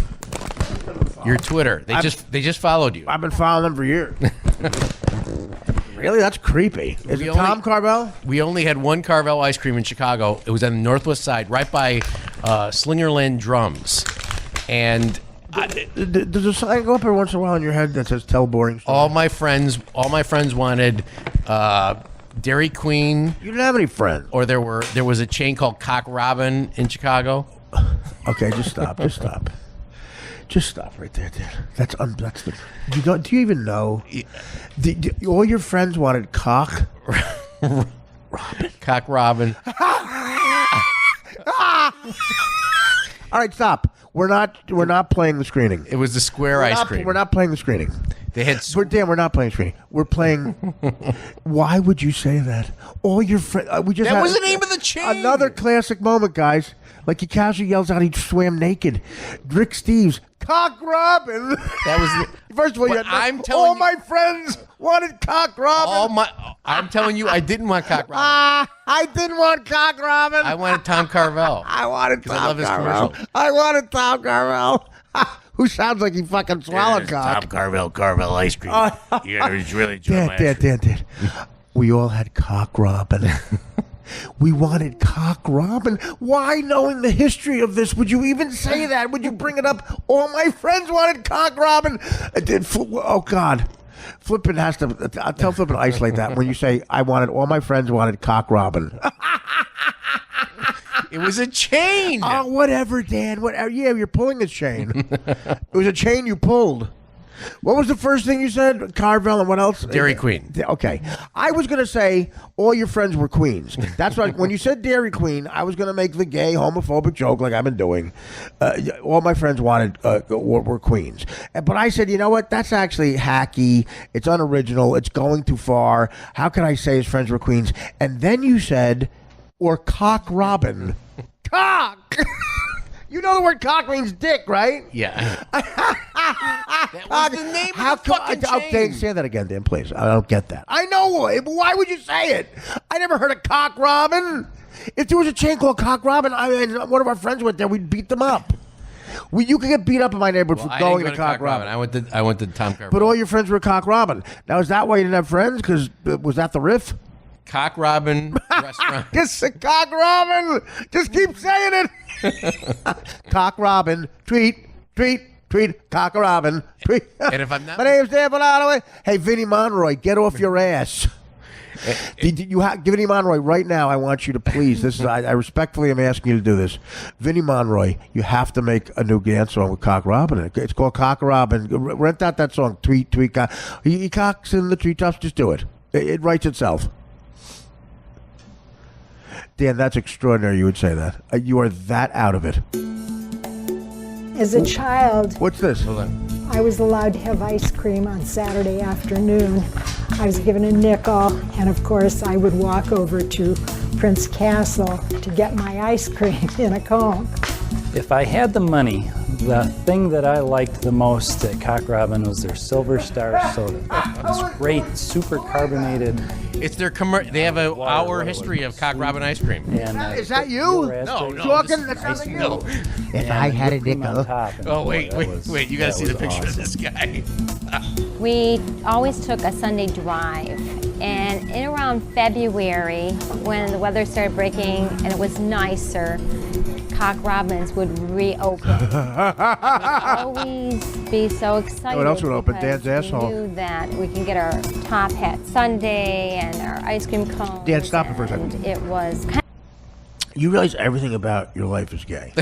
Your Twitter. They just followed you. I've been following them for years. Really? That's creepy. Is it Tom Carvel? We only had one Carvel Ice Cream in Chicago. It was on the northwest side, right by Slingerland Drums. And does a sign go up every once in a while in your head that says "Tell boring stories"? all my friends wanted Dairy Queen. You didn't have any friends. Or there was a chain called Cock Robin in Chicago. Okay, just stop. Just stop right there, dude. That's the. Do you even know? All your friends wanted cock. Robin. Cock Robin. All right, stop. We're not playing the screening. It was the square ice cream. We're not playing the screening. They had. We're not playing screening. We're playing. Why would you say that? All your friends. That was the name of the chain. Another classic moment, guys. Like he casually yells out he swam naked. Rick Steves, Cock Robin. That was first of all. All my friends wanted Cock Robin. I'm telling you, I didn't want Cock Robin. I didn't want Cock Robin. I wanted Tom Carvel. I wanted Tom I love his Carvel. commercial. I wanted Tom Carvel. Who sounds like he fucking swallowed cock. Tom Carvel ice cream. Yeah, he's really enjoying my ice cream. Dan. We all had Cock Robin. We wanted Cock Robin. Why, knowing the history of this, would you even say that? Would you bring it up? All my friends wanted Cock Robin. Oh, God. Flippin has to... I'll tell Flippin to isolate that when you say, all my friends wanted Cock Robin. It was a chain. Oh, whatever, Dan. Whatever. Yeah, you're pulling a chain. It was a chain you pulled. What was the first thing you said? Carvel and what else? Dairy Queen. Okay. I was going to say all your friends were queens. That's what when you said Dairy Queen, I was going to make the gay homophobic joke like I've been doing. All my friends wanted were queens. But I said, you know what? That's actually hacky. It's unoriginal. It's going too far. How can I say his friends were queens? And then you said, or Cock Robin. Cock! You know the word cock means dick, right? Yeah. That was the name of the fucking chain. Dan, say that again, Dan, please. I don't get that. I know it, but why would you say it? I never heard of Cock Robin. If there was a chain called Cock Robin, and one of our friends went there, we'd beat them up. You could get beat up in my neighborhood for going to Cock Robin. I went to Tom Carvel. But all your friends were Cock Robin. Now, is that why you didn't have friends? Because was that the riff? Cock Robin restaurant. Just Cock Robin. Just keep saying it. Cock Robin. Tweet. Cock Robin. Tweet. And if I'm not... My name's Dan Bernardo. Hey, Vinnie Monroy, get off your ass. Vinnie Monroy, right now, I want you to please. I respectfully am asking you to do this. Vinnie Monroy, you have to make a new dance song with Cock Robin. It's called Cock Robin. Rent out that song. Tweet. He cocks in the treetops. Just do it. It writes itself. Dan, that's extraordinary you would say that. You are that out of it. As a child, What's this? Hold on. I was allowed to have ice cream on Saturday afternoon. I was given a nickel, and of course, I would walk over to Prince Castle to get my ice cream in a cone. If I had the money, the thing that I liked the most at Cock Robin was their Silver Star soda. It was great, super carbonated. It's their they have an hour history of Cock Robin ice cream. And, Is that you? No. Talking? That sounds like you. No. If I had a nickel. Oh, wait. You got to see the picture of this guy. We always took a Sunday drive, and in around February, when the weather started breaking and it was nicer, Cock Robin's would reopen. We would always be so excited. What else would open? because Dan's asshole. We knew that we can get our Top Hat Sundae and our ice cream cones. Dan, stop it for a second. and It was kind You realize everything about your life is gay.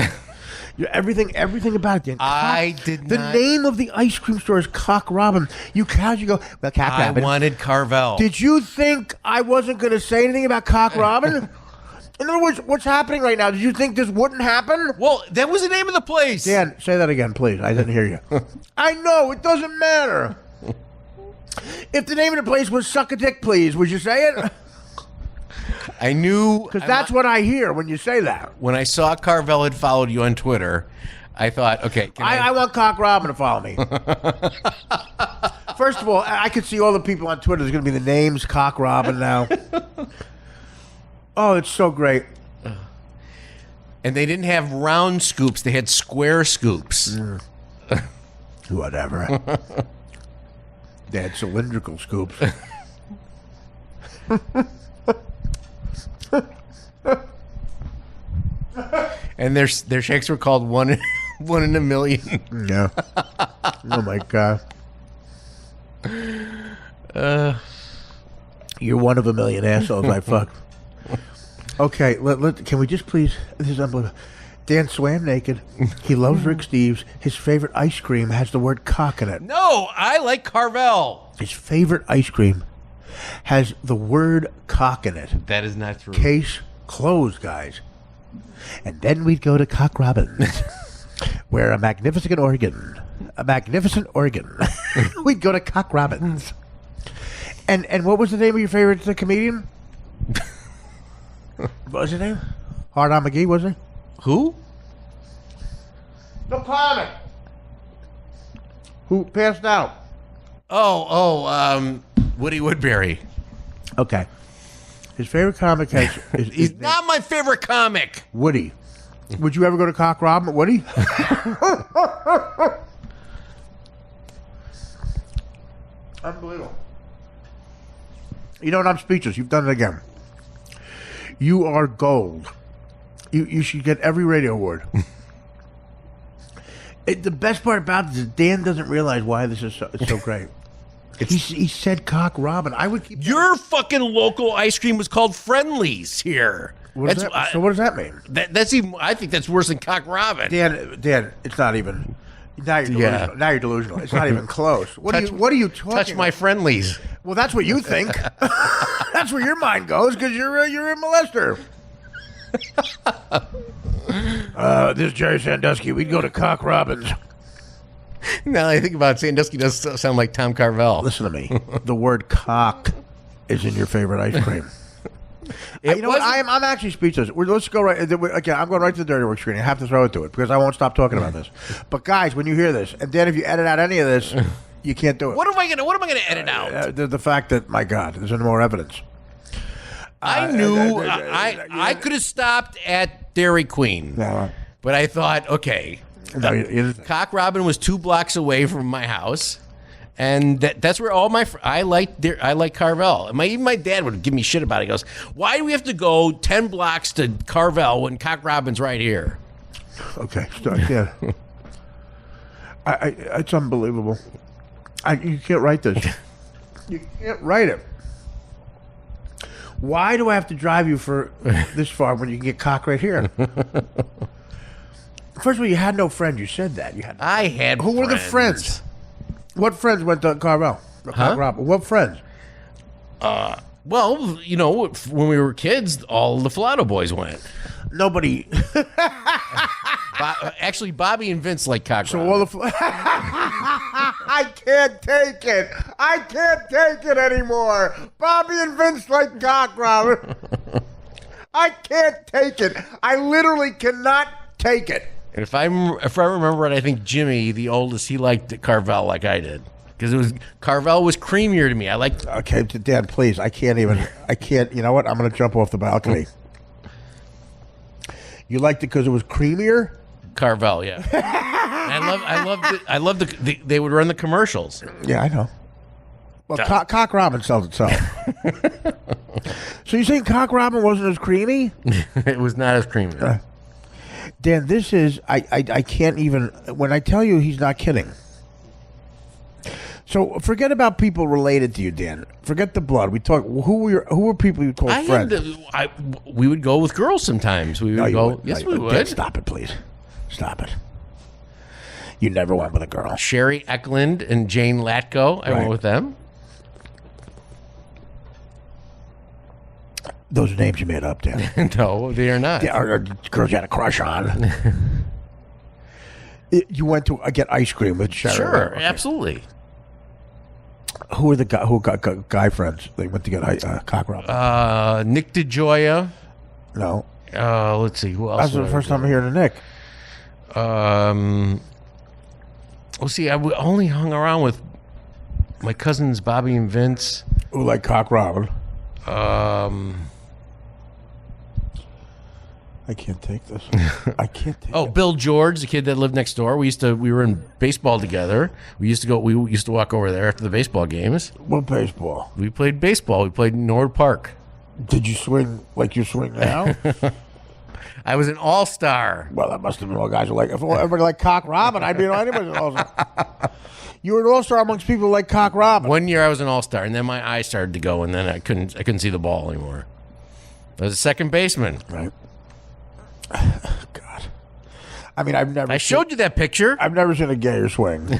Everything about it. Dan. I did the not. The name of the ice cream store is Cock Robin. You cows, you go, well, Cock I Robin. wanted Carvel. Did you think I wasn't going to say anything about Cock Robin? In other words, what's happening right now? Did you think this wouldn't happen? Well, that was the name of the place. Dan, say that again, please. I didn't hear you. I know, it doesn't matter. If the name of the place was Suck a Dick, Please, would you say it? I knew. Because that's what I hear when you say that. When I saw Carvel had followed you on Twitter, I thought, okay. I want Cock Robin to follow me. First of all, I could see all the people on Twitter. There's going to be the names Cock Robin now. Oh, it's so great. And they didn't have round scoops; they had square scoops. Whatever. They had cylindrical scoops. And their shakes were called one in a million. Yeah. Oh my God. You're one of a million assholes I fucked. Okay, can we just please? This is unbelievable. Dan swam naked. He loves Rick Steves. His favorite ice cream has the word cock in it. No, I like Carvel. His favorite ice cream has the word cock in it. That is not true. Case closed, guys. And then we'd go to Cock Robin's, where a magnificent organ, we'd go to Cock Robin's. And what was the name of your favorite comedian? What was his name? Hard On McGee, was it? Who? The comic. Who passed out? Woody Woodbury. Okay. His favorite comic He's not my favorite comic. Woody. Would you ever go to Cock Robin, Woody? Unbelievable. You know what? I'm speechless. You've done it again. You are gold. You should get every radio award. The best part about this is Dan doesn't realize why this is so great. He said Cock Robin. I would keep Your fucking local ice cream was called Friendlies here. So what does that mean? That's even. I think that's worse than Cock Robin. Dan, it's not even. Now you're delusional. Yeah. Now you're delusional. It's not even close. What are you talking? Touch my Friendlies. Well, that's what you think. That's where your mind goes because you're a molester. This is Jerry Sandusky. We'd go to Cock Robin's. Now I think about it, Sandusky does sound like Tom Carvel. Listen to me. The word cock is in your favorite ice cream. You know what? I'm actually speechless. Let's go right. Okay, I'm going right to the Dirty Work screen. I have to throw it to it because I won't stop talking about this. But guys, when you hear this, and then if you edit out any of this, you can't do it. What am I gonna edit out? The fact that, my God, there's no more evidence. I knew I could have stopped at Dairy Queen, but I thought, okay, Cock Robin was 2 blocks away from my house, and that's where all I like Carvel. Even my dad would give me shit about it. He goes, "Why do we have to go 10 blocks to Carvel when Cock Robin's right here?" Okay, start. Yeah, it's unbelievable. You can't write this. You can't write it. Why do I have to drive you for this far when you can get cock right here? First of all, you had no friends. You said that. I had. Who were the friends? What friends went to Carvel? What friends? Well, when we were kids, all the Filato boys went. Nobody. Actually, Bobby and Vince like cock So ramen. all the I can't take it. I can't take it anymore. Bobby and Vince like cock ramen. I can't take it. I literally cannot take it. And if I remember right, I think Jimmy, the oldest, he liked Carvel like I did. Because Carvel was creamier to me. I liked. Okay, Dad, please. I can't. You know what? I'm going to jump off the balcony. You liked it because it was creamier? Carvel, yeah. I love the they would run the commercials. Yeah, I know. Well, cock ramen sells itself. So you saying cock ramen wasn't as creamy? It was not as creamy. Dan, this is I can't even. When I tell you, he's not kidding. So forget about people related to you, Dan. Forget the blood. We talk. Who were people you called friends? We would go with girls sometimes. We would go. Yes, we would. Dan, stop it, please. Stop it. You never went with a girl. Sherry Eklund and Jane Latko. I went with them. Those are names you made up, Dan. No, they are not. They are girls you had a crush on. You went to get ice cream with Sherry. Sure, okay. Absolutely. Who are the guy friends? They went to get cock ramen. Nick DeGioia. No. Let's see. Who else? That's the first time I'm hearing of Nick. Well, see, I only hung around with my cousins Bobby and Vince. Who like cock ramen? I can't take this. I can't take it. Bill George, the kid that lived next door. We were in baseball together. We used to walk over there after the baseball games. What baseball? We played baseball. We played in Norwood Park. Did you swing like you swing now? I was an all-star. Well, that must have been all guys who like. If everybody like cock ramen, I'd be anybody's an all-star. You were an all-star amongst people who like cock ramen. One year I was an all-star, and then my eyes started to go, and then I couldn't see the ball anymore. I was a second baseman. Right. God. I mean, I showed you that picture. I've never seen a gayer swing.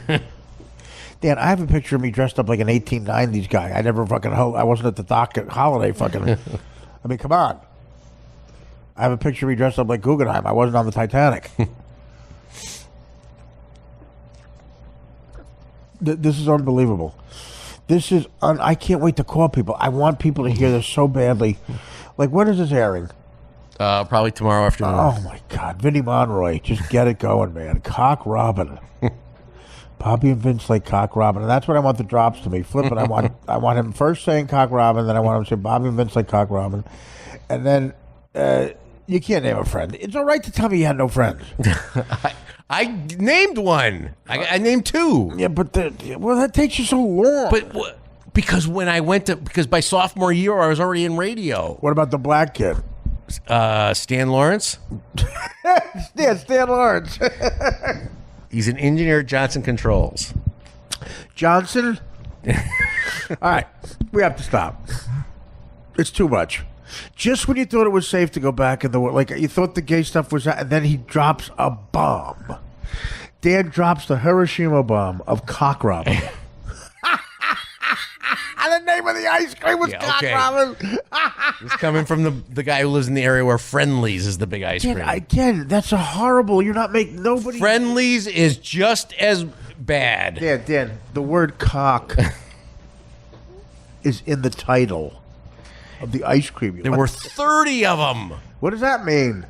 Dan, I have a picture of me dressed up like an 1890s guy. I never fucking. I wasn't at the dock at Holiday fucking. I mean, come on. I have a picture of me dressed up like Guggenheim. I wasn't on the Titanic. This is unbelievable. This is. I can't wait to call people. I want people to hear this so badly. Like, when is this airing? Probably tomorrow afternoon. Oh my God, Vinnie Monroy, just get it going, man. Cock Robin, Bobby and Vince like cock Robin, and that's what I want the drops to be. Flip it. I want him first saying cock Robin, then I want him to say Bobby and Vince like cock Robin, and then you can't name a friend. It's all right to tell me you had no friends. I named one. I named two. Yeah, but that takes you so long. But because by sophomore year I was already in radio. What about the black kid? Stan Lawrence. Yeah, Stan Lawrence. He's an engineer at Johnson Controls. Johnson? All right, we have to stop. It's too much. Just when you thought it was safe to go back in the world, like you thought the gay stuff was out, and then he drops a bomb. Dan drops the Hiroshima bomb of cock Robin. The name of the ice cream was cock Robin. It's coming from the guy who lives in the area where Friendly's is the big ice cream. Again, that's a horrible. You're not making nobody. Friendly's is just as bad. Dan, the word cock is in the title of the ice cream. There were 30 of them. What does that mean?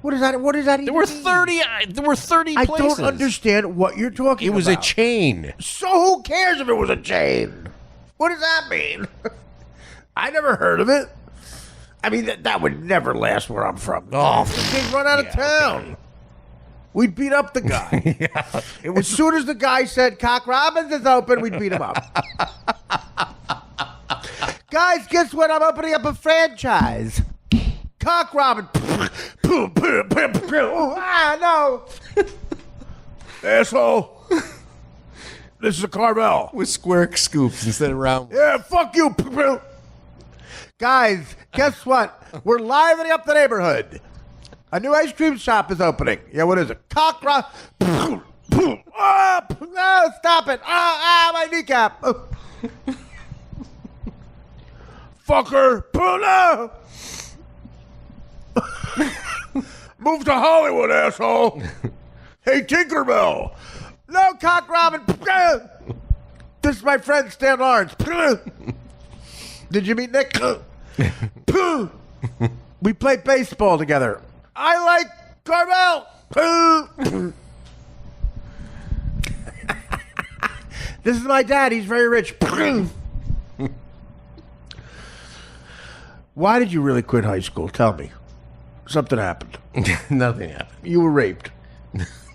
What does that even There were mean? 30. There were 30 I places. don't understand what you're talking about. It was a chain. So who cares if it was a chain? What does that mean? I never heard of it. I mean, that would never last where I'm from. Oh, the kid run out of town. Okay. We'd beat up the guy. As soon as the guy said, Cock Robbins is open, we'd beat him up. Guys, guess what? I'm opening up a franchise. Cock Robbins. No. Asshole. This is a Carvel. With square scoops instead of round. Yeah, fuck you. Guys, guess what? We're livening up the neighborhood. A new ice cream shop is opening. Yeah, what is it? Cock Rob. Oh, stop it. My kneecap. Fucker. No. Move to Hollywood, asshole. Hey, Tinkerbell. No, Cock Robin. This is my friend, Stan Lawrence. Did you meet Nick? We play baseball together. I like Carvel. This is my dad. He's very rich. Why did you really quit high school? Tell me. Something happened. Nothing happened. You were raped.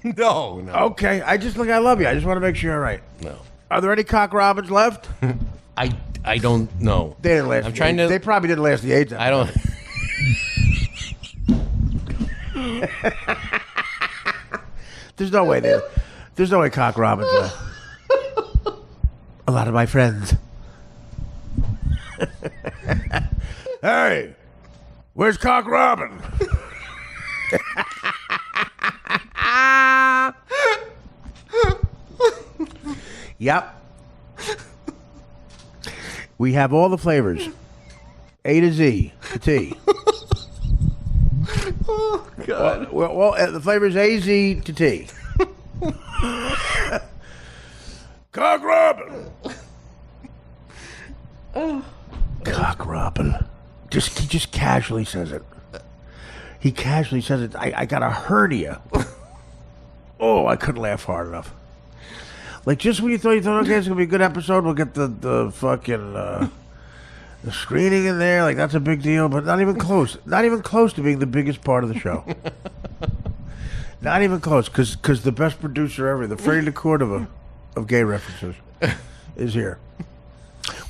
No. Okay. I love you. I just want to make sure you're right. No. Are there any Cock Robins left? I don't know. They didn't last. I'm trying to. They probably didn't last the AIDS. I don't. There's no way there. There's no way Cock Robins left. A lot of my friends. Hey, where's Cock Robin? Yep. We have all the flavors. A to Z to T. Oh, God. Well, the flavors A, Z to T. Cock Robin. Cock Robin. He just casually says it. He casually says it. I got a hernia. Oh, I couldn't laugh hard enough. Like, just when you thought, okay, it's going to be a good episode, we'll get the fucking the screening in there. Like, that's a big deal, but not even close. Not even close to being the biggest part of the show. Not even close, because the best producer ever, the Freddie LaCourte of gay references, is here.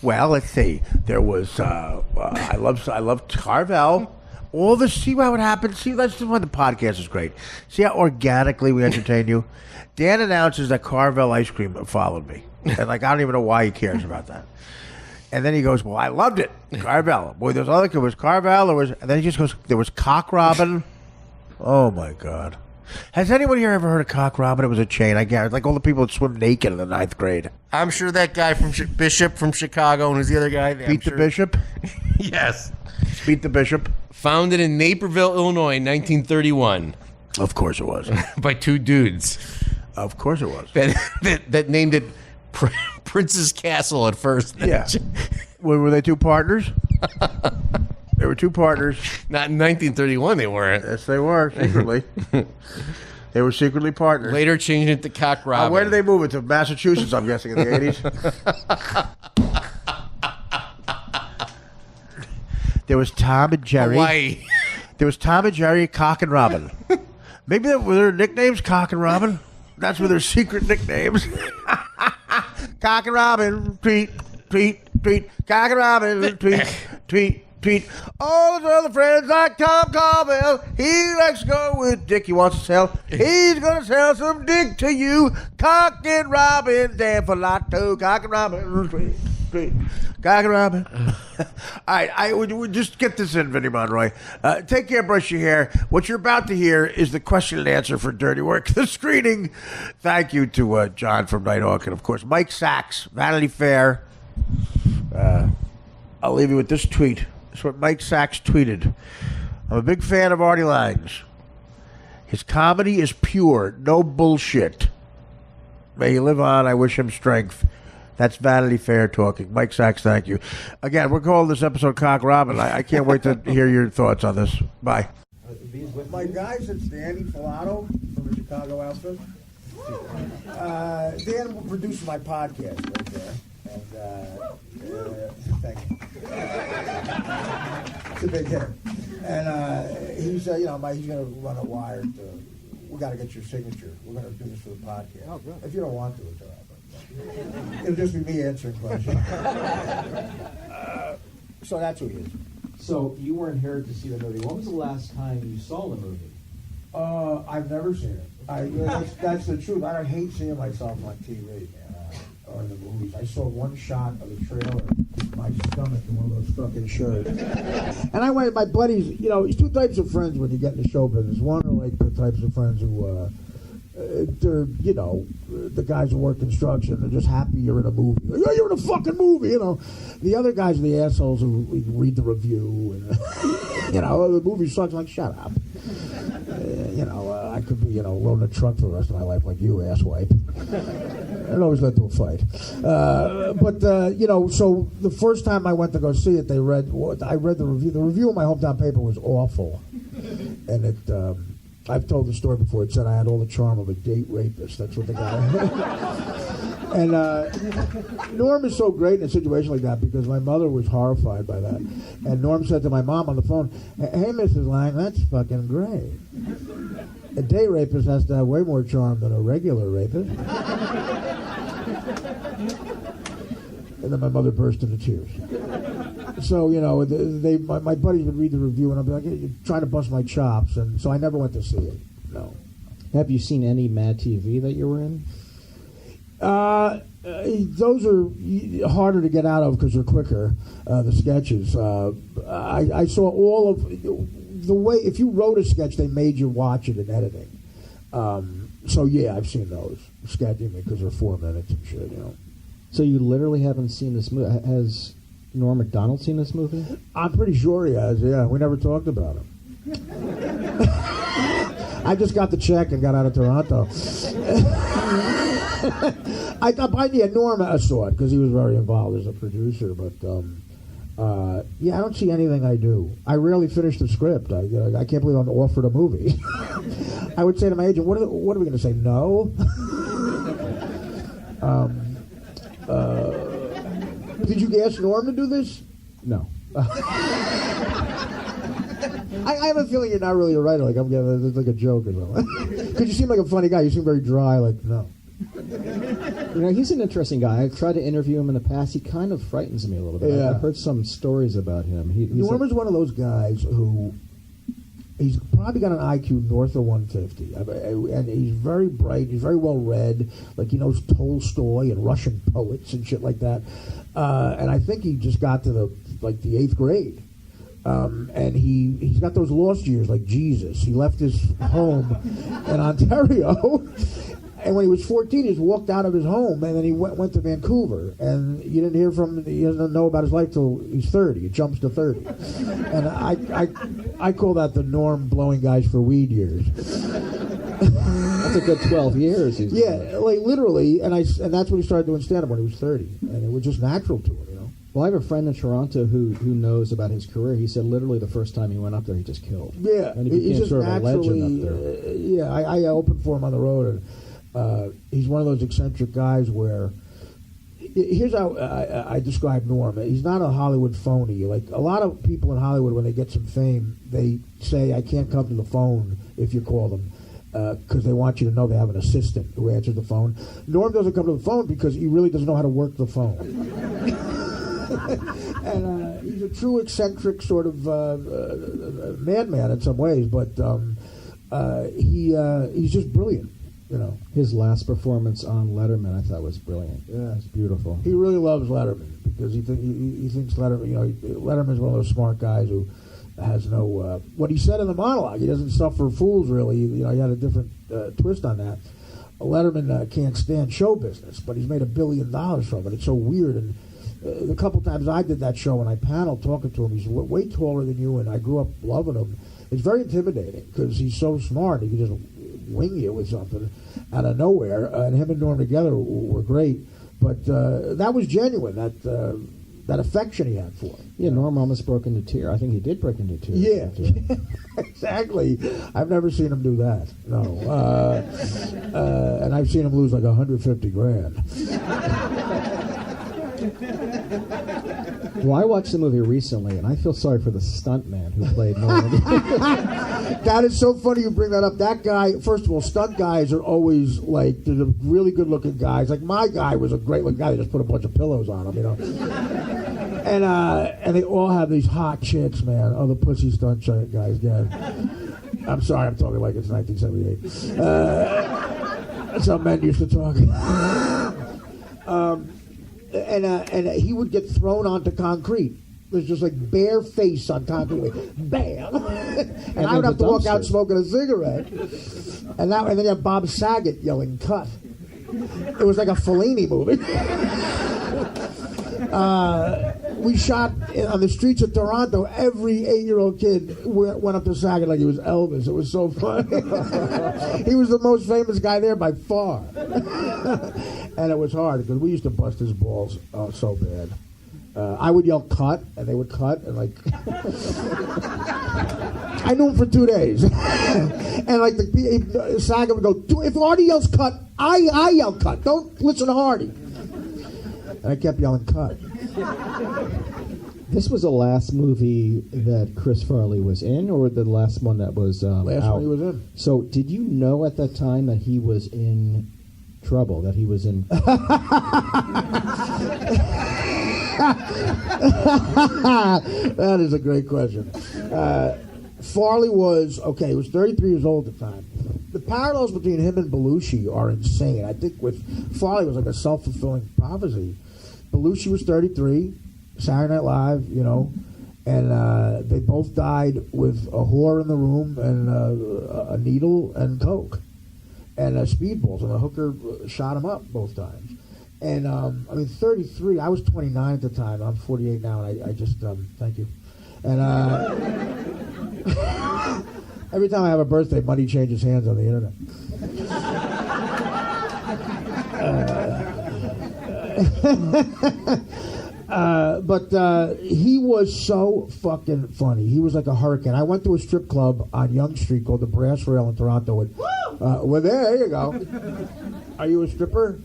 Well, let's see. There was I loved Carvel. All the see what happened. See, that's why the podcast is great. See how organically we entertain you. Dan announces that Carvel ice cream followed me, and I don't even know why he cares about that. And then he goes, "Well, I loved it, Carvel." Boy, there's other. It was Carvel. And then he just goes, "There was Cock Robin." Oh my God. Has anyone here ever heard of Cock Robin? It was a chain, I guess. Like all the people that swim naked in the 9th grade. I'm sure that guy from Bishop from Chicago, and who's the other guy? Beat the Bishop? Yes. Beat the Bishop? Founded in Naperville, Illinois in 1931. Of course it was. By two dudes. Of course it was. That named it Prince's Castle at first. Yeah. Were they two partners? They were two partners. Not in 1931, they weren't. Yes, they were, secretly. They were secretly partners. Later changed it to Cock Robin. Where did they move it? To Massachusetts, I'm guessing, in the 80s? There was Tom and Jerry. Hawaii. There was Tom and Jerry, Cock and Robin. Maybe were their nicknames Cock and Robin? That's were their secret nicknames. Cock and Robin, tweet, tweet, tweet. Cock and Robin, tweet, tweet. Tweet. All his other friends like Tom Carvel. He likes to go with Dick. He wants to sell. He's going to sell some dick to you. Cock and Robin. Dan for Lotto. Cock and Robin. Tweet. Tweet. Cock and Robin. All right. I would just get this in, Vinnie Monroy. Take care, brush your hair. What you're about to hear is the question and answer for Dirty Work, the screening. Thank you to John from Nighthawk and, of course, Mike Sachs, Vanity Fair. I'll leave you with this tweet. That's what Mike Sachs tweeted. I'm a big fan of Artie Lange's. His comedy is pure, no bullshit. May he live on. I wish him strength. That's Vanity Fair talking. Mike Sachs, thank you. Again, we're calling this episode Cock Robin. I can't wait to hear your thoughts on this. Bye. My guys, it's Danny Filato from the Chicago outfit. Dan will produce my podcast right there. And thank you. It's a big hit. And he's, he's going to run a wire to. We got to get your signature. We're going to do this for the podcast. Oh, good. If you don't want to, it's all right. It'll just be me answering questions. So that's who he is. So you weren't here to see the movie. When was the last time you saw the movie? I've never seen it. That's the truth. I hate seeing myself on TV. Or in the movies. I saw one shot of the trailer, my stomach in one of those fucking shirts. And I went, my buddies, there's two types of friends when you get in the show business. One are like the types of friends who, they're, the guys who work construction, they're just happy you're in a movie. Like, oh, you're in a fucking movie, The other guys are the assholes who read the review and, the movie sucks. Like, shut up. I could be, loading a truck for the rest of my life like you, asswipe. It always led to a fight. So the first time I went to go see it, I read the review. The review in my hometown paper was awful. And I've told the story before. It said I had all the charm of a date rapist. That's what the guy... And Norm is so great in a situation like that because my mother was horrified by that. And Norm said to my mom on the phone, "Hey, Mrs. Lang, that's fucking great. A date rapist has to have way more charm than a regular rapist." And then my mother burst into tears. So, my buddies would read the review and I'd be like, "Hey, you're trying to bust my chops." And so I never went to see it. No. Have you seen any Mad TV that you were in? Those are harder to get out of because they're quicker, the sketches. I saw all of the way, if you wrote a sketch, they made you watch it in editing. So, yeah, I've seen those sketching because they're 4 minutes and shit, So you literally haven't seen this movie? Has Norm Macdonald seen this movie? I'm pretty sure he has, yeah. We never talked about him. I just got the check and got out of Toronto. Norm I saw it because he was very involved as a producer, but I don't see anything I do. I rarely finish the script. I can't believe I'm offered a movie. I would say to my agent, what are we going to say, no? Did you ask Norm to do this? No. I have a feeling you're not really a writer. Like it's like a joke or something. Because you seem like a funny guy. You seem very dry. Like no. He's an interesting guy. I've tried to interview him in the past. He kind of frightens me a little bit. Yeah. I've heard some stories about him. Norm is one of those guys who he's probably got an IQ north of 150, and he's very bright. He's very well read. Like he knows Tolstoy and Russian poets and shit like that. And I think he just got to the 8th grade. And he's got those lost years like Jesus. He left his home in Ontario, and when he was 14, he just walked out of his home, and then he went to Vancouver, and you didn't hear from him. He doesn't know about his life till he's 30. It jumps to 30, and I call that the Norm blowing guys for weed years. That's a good 12 years. Like literally, and that's when he started doing stand-up when he was 30, and it was just natural to him. Well, I have a friend in Toronto who knows about his career. He said literally the first time he went up there, he just killed. Yeah, and he became he's just sort of naturally, a legend up there. I opened for him on the road, and he's one of those eccentric guys where. Here's how I describe Norm. He's not a Hollywood phony. Like a lot of people in Hollywood, when they get some fame, they say, "I can't come to the phone if you call them." Because they want you to know they have an assistant who answers the phone. Norm doesn't come to the phone because he really doesn't know how to work the phone. And he's a true eccentric sort of madman in some ways, but he's just brilliant. His last performance on Letterman, I thought was brilliant. Yeah, it's beautiful. He really loves Letterman because he thinks Letterman. Letterman's one of those smart guys who has no. What he said in the monologue, he doesn't suffer fools. Really, he had a different twist on that. Letterman can't stand show business, but he's made $1 billion from it. It's so weird. And the couple times I did that show and I paneled talking to him, he's way taller than you, and I grew up loving him. It's very intimidating because he's so smart. He can just wing you with something out of nowhere. And him and Norm together were great. But that was genuine. That affection he had for him. Yeah, Norm almost broke into tears. I think he did break into tears. Yeah, exactly. I've never seen him do that. No. And I've seen him lose like $150,000. Well, I watched the movie recently, and I feel sorry for the stuntman who played Norm. That is so funny you bring that up. That guy, first of all, stunt guys are always like, they're the really good-looking guys. Like, my guy was a great-looking guy. They just put a bunch of pillows on him, And they all have these hot chicks, man. Oh, the pussy stunt guys, yeah. I'm sorry, I'm talking like it's 1978. That's how men used to talk. And he would get thrown onto concrete. There's just like bare face on concrete, like, bam. And I would have to walk out smoking a cigarette. And then you have Bob Saget yelling, "Cut!" It was like a Fellini movie. we shot on the streets of Toronto. Every 8-year-old kid went up to Saget like he was Elvis. It was so funny. He was the most famous guy there by far. And it was hard because we used to bust his balls so bad. I would yell cut, and they would cut, and like I knew him for 2 days. And like the Saget would go, if Artie yells cut, I yell cut. Don't listen to Artie. And I kept yelling cut. This was the last movie that Chris Farley was in, or the last one that was Last out? one he was in. So did you know at that time that he was in trouble, that he was in... That is a great question. Farley was, he was 33 years old at the time. The parallels between him and Belushi are insane. I think with Farley was like a self-fulfilling prophecy. Belushi was 33, Saturday Night Live, and they both died with a whore in the room and a needle and coke and speedballs, and a hooker shot him up both times. And 33. I was 29 at the time. I'm 48 now, and I just thank you. And every time I have a birthday, money changes hands on the internet. But he was so fucking funny. He was like a hurricane. I went to a strip club on Yonge Street called the Brass Rail in Toronto. And, well, there you go. Are you a stripper?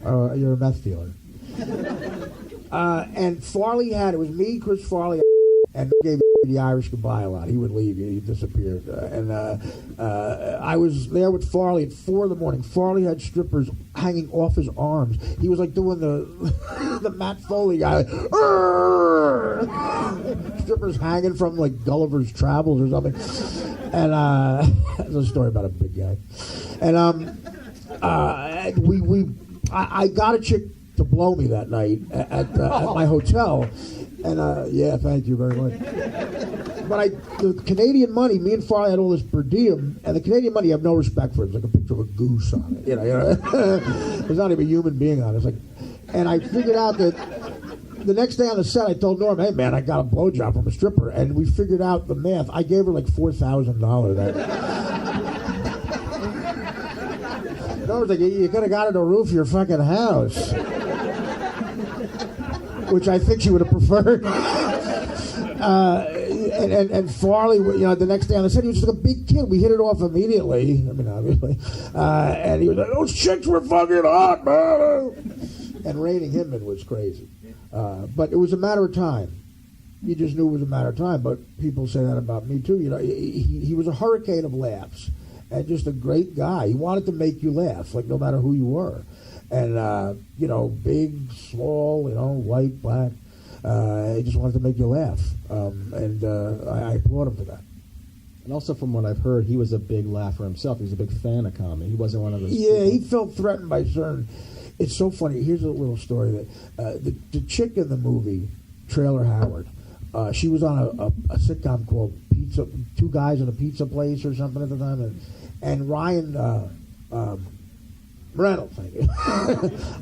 You're a meth dealer. And Farley it was me, Chris Farley, and gave the Irish goodbye a lot. He would leave. He disappeared. I was there with Farley at 4 in the morning. Farley had strippers hanging off his arms. He was like doing the the Matt Foley guy. Strippers hanging from like Gulliver's Travels or something. And there's a story about a big guy. And I got a chick to blow me that night at my hotel. And yeah, thank you very much. But the Canadian money, me and Farley had all this per diem, and the Canadian money, you have no respect for it. It's like a picture of a goose on it. There's not even a human being on it. It's like, and I figured out that the next day on the set, I told Norm, hey man, I got a blowjob from a stripper, and we figured out the math. I gave her like $4,000 that. Norm's like, you could have got her to roof your fucking house. Which I think she would have preferred. And Farley, the next day on the set, he was just like a big kid. We hit it off immediately. I mean, obviously. And he was like, those chicks were fucking hot, man. And reining him in was crazy. But it was a matter of time. You just knew it was a matter of time. But people say that about me, too. He was a hurricane of laughs. And just a great guy. He wanted to make you laugh, like no matter who you were. And, big, small, white, black. He just wanted to make you laugh. I applaud him for that. And also from what I've heard, he was a big laugher himself. He was a big fan of comedy. He wasn't one of those people. He felt threatened by certain... It's so funny. Here's a little story. That the chick in the movie, Trailer Howard, she was on a sitcom called Pizza... Two Guys in a Pizza Place or something at the time. And Ryan... Reynolds, thank you.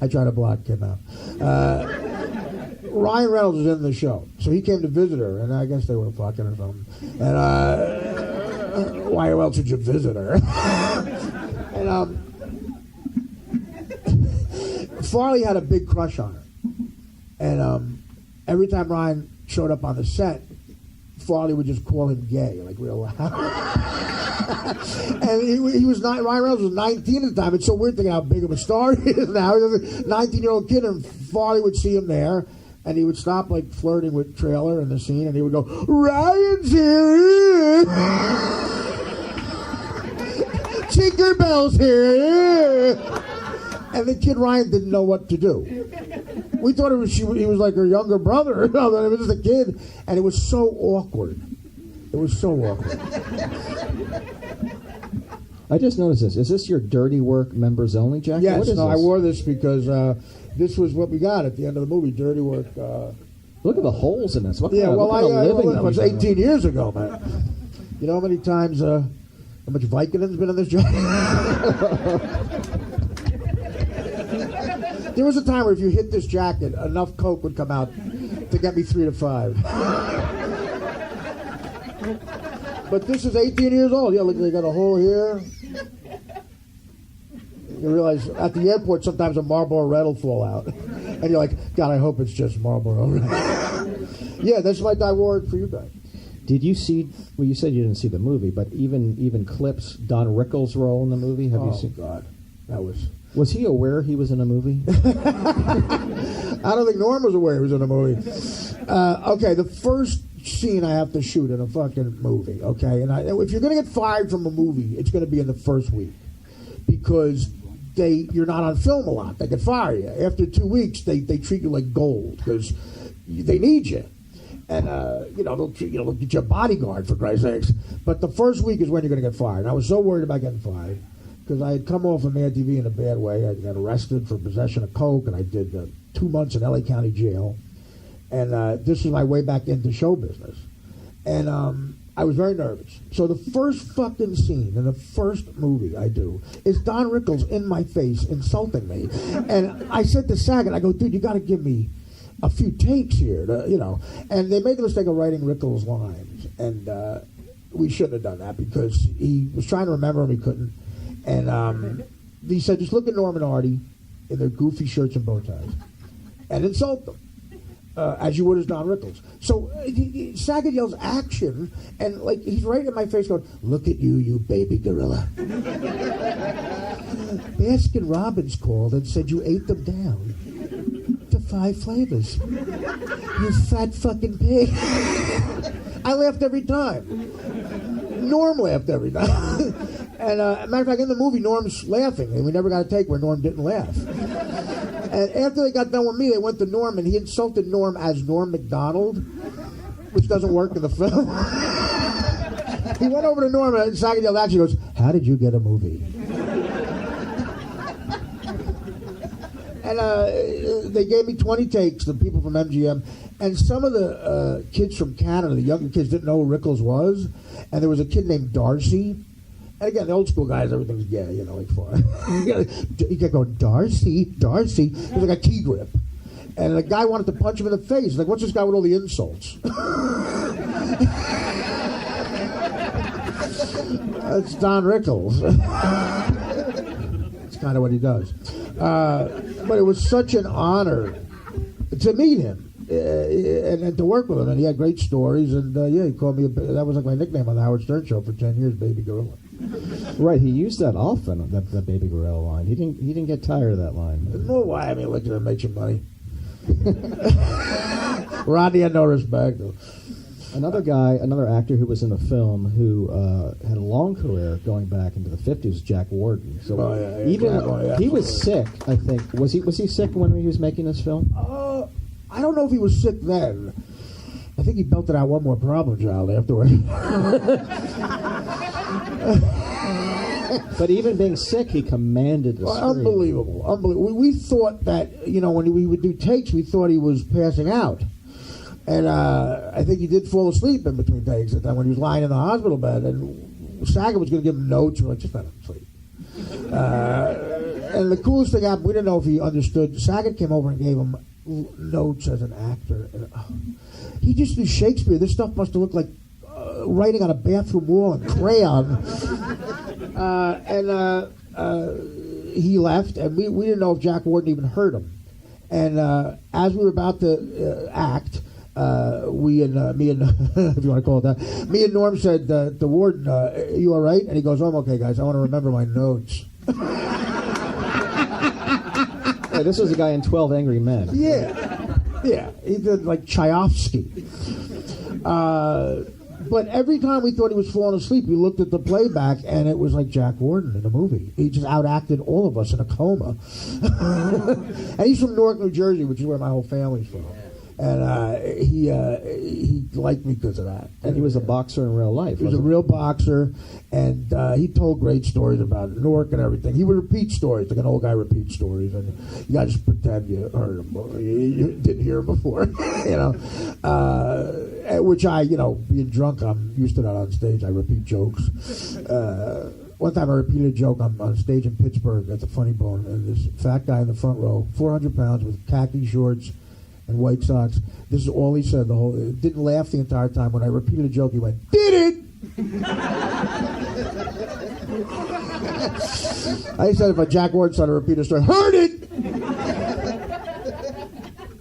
I try to block him out. Ryan Reynolds was in the show, so he came to visit her, and I guess they were fucking or something. And why else would you visit her? And Farley had a big crush on her, and every time Ryan showed up on the set, Farley would just call him gay, like real loud. And he was not. Ryan Reynolds was 19 at the time. It's so weird thinking how big of a star he is now. He was a 19-year-old kid, and Farley would see him there, and he would stop like flirting with Trailer in the scene, and he would go, "Ryan's here, Tinkerbell's here," and the kid Ryan didn't know what to do. We thought he was like her younger brother. No, it was just a kid, and it was so awkward. It was so awkward. I just noticed this. Is this your Dirty Work members only jacket? Yes, what is no, this? I wore this because this was what we got at the end of the movie, Dirty Work. Look at the holes in this. What yeah, kind well, of living it was 18 years ago, man. You know how many times, how much Vicodin's been in this jacket? There was a time where if you hit this jacket, enough coke would come out to get me 3 to 5. But this is 18 years old. Yeah, look, they got a hole here. You realize at the airport sometimes a Marlboro Red will fall out. And you're like, God, I hope it's just Marlboro Red. Yeah, that's my die word for you guys. Did you see? Well, you said you didn't see the movie, but even clips. Don Rickles' role in the movie. Have you seen? Oh God, that was. Was he aware he was in a movie? I don't think Norm was aware he was in a movie. Okay, the first scene I have to shoot in a fucking movie. Okay, and if you're gonna get fired from a movie, it's gonna be in the first week because you're not on film a lot. They can fire you after 2 weeks. They treat you like gold because they need you. And, they'll get you a bodyguard, for Christ's sakes. But the first week is when you're going to get fired. And I was so worried about getting fired because I had come off of Mad TV in a bad way. I got arrested for possession of coke, and I did 2 months in L.A. County Jail. And this was my way back into show business. And I was very nervous. So the first fucking scene in the first movie I do is Don Rickles in my face insulting me. And I said to Saget, I go, dude, you got to give me a few takes here, and they made the mistake of writing Rickles' lines, and we shouldn't have done that because he was trying to remember them, he couldn't, and he said, just look at Norm and Artie in their goofy shirts and bow ties, and insult them, as you would as Don Rickles. So Saget yells action, and like he's right in my face going, look at you, you baby gorilla. Baskin Robbins called and said you ate them down. 5 flavors. You fat fucking pig. I laughed every time. Norm laughed every time. And matter of fact, in the movie, Norm's laughing, and we never got a take where Norm didn't laugh. And after they got done with me, they went to Norm, and he insulted Norm as Norm MacDonald, which doesn't work in the film. He went over to Norm, and Saget yelled out, he goes, how did you get a movie? And they gave me 20 takes, the people from MGM. And some of the kids from Canada, the younger kids, didn't know who Rickles was. And there was a kid named Darcy. And again, the old school guys, everything's gay, like for. He kept going, Darcy, Darcy. It was like a key grip. And the guy wanted to punch him in the face. He's like, what's this guy with all the insults? That's Don Rickles. That's kind of what he does. But it was such an honor to meet him and to work with him. And he had great stories. And he called me, that was like my nickname on the Howard Stern Show for 10 years, Baby Gorilla. Right, he used that often, that Baby Gorilla line. He didn't get tired of that line. No, why? I mean, look at him, make you money. Rodney had no respect. Another actor who was in the film who had a long career going back into the 50s, Jack Warden. So he was sick, I think. Was he sick when he was making this film? I don't know if he was sick then. I think he belted out one more problem child afterward. But even being sick, he commanded the screen. Unbelievable. We thought that, when we would do takes, we thought he was passing out. And I think he did fall asleep in between takes at that when he was lying in the hospital bed. And Saget was going to give him notes. We're like, just let him sleep. And the coolest thing happened, we didn't know if he understood. Saget came over and gave him notes as an actor. And, he just knew Shakespeare. This stuff must have looked like writing on a bathroom wall in crayon. He left, and we didn't know if Jack Warden even heard him. And as we were about to act, me and if you want to call it that, me and Norm said to Warden, you all right? And he goes, I'm okay, guys. I want to remember my notes. Yeah, this was a guy in 12 Angry Men. Yeah. He did like Tchaikovsky. But every time we thought he was falling asleep, we looked at the playback, and it was like Jack Warden in the movie. He just outacted all of us in a coma. And he's from Newark, New Jersey, which is where my whole family's from. And he liked me because of that. And he was a boxer in real life. He was a real boxer, and he told great stories about Newark and everything. He would repeat stories, like an old guy repeats stories, and you got to just pretend you heard him. You didn't hear him before, Which I, being drunk, I'm used to that on stage. I repeat jokes. one time I repeated a joke on stage in Pittsburgh at the Funny Bone, and this fat guy in the front row, 400 pounds with khaki shorts and white socks. This is all he said. Didn't laugh the entire time. When I repeated a joke, he went, "Did it?" I said if a Jack Ward started to repeat a story, heard it.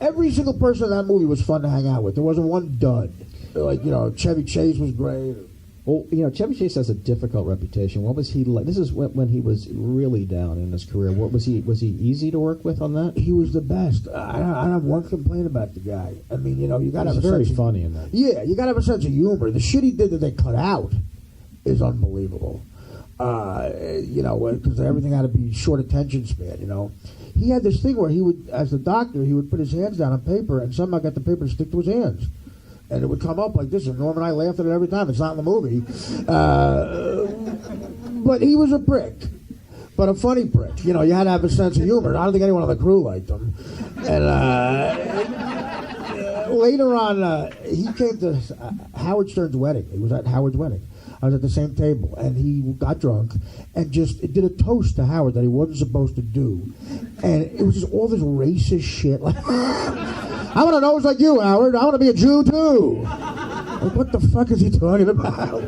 Every single person in that movie was fun to hang out with. There wasn't one dud. Like, Chevy Chase was great. Well, Chevy Chase has a difficult reputation. What was he like? This is when he was really down in his career. What was he? Was he easy to work with on that? He was the best. I don't have one complaint about the guy. I mean, you got to have a very sense funny in that. Yeah, you got to have a sense of humor. The shit he did that they cut out is unbelievable. Because everything had to be short attention span. He had this thing where he would, as the doctor, he would put his hands down on paper and somehow get the paper to stick to his hands. And it would come up like this, and Norm and I laughed at it every time. It's not in the movie. But he was a prick. But a funny prick. You had to have a sense of humor. I don't think anyone on the crew liked him. And later on, he came to Howard Stern's wedding. He was at Howard's wedding. I was at the same table, and he got drunk and just did a toast to Howard that he wasn't supposed to do. And it was just all this racist shit. Like, I want to nose like you, Howard. I want to be a Jew, too. Like, what the fuck is he talking about?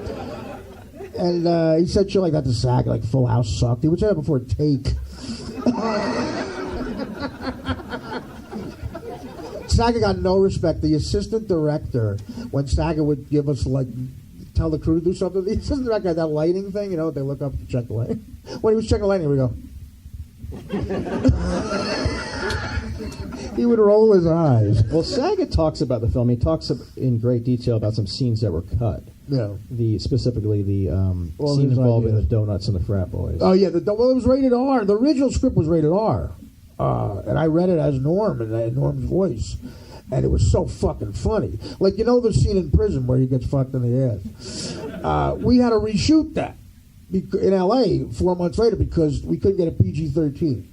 And he said shit like that to Saga, like Full House sucked. He would say that before Take. Saga got no respect. The assistant director, when Saga would give us, tell the crew to do something, the assistant director had that lighting thing, they look up to check the lighting. When he was checking the lighting, here we go. He would roll his eyes. Well, Saga talks about the film. He talks in great detail about some scenes that were cut. Yeah. Specifically the scene involving the donuts and the frat boys. Oh, yeah. It was rated R. The original script was rated R. And I read it as Norm, and I had Norm's voice. And it was so fucking funny. Like, the scene in prison where he gets fucked in the ass. We had to reshoot that in L.A. 4 months later because we couldn't get a PG-13.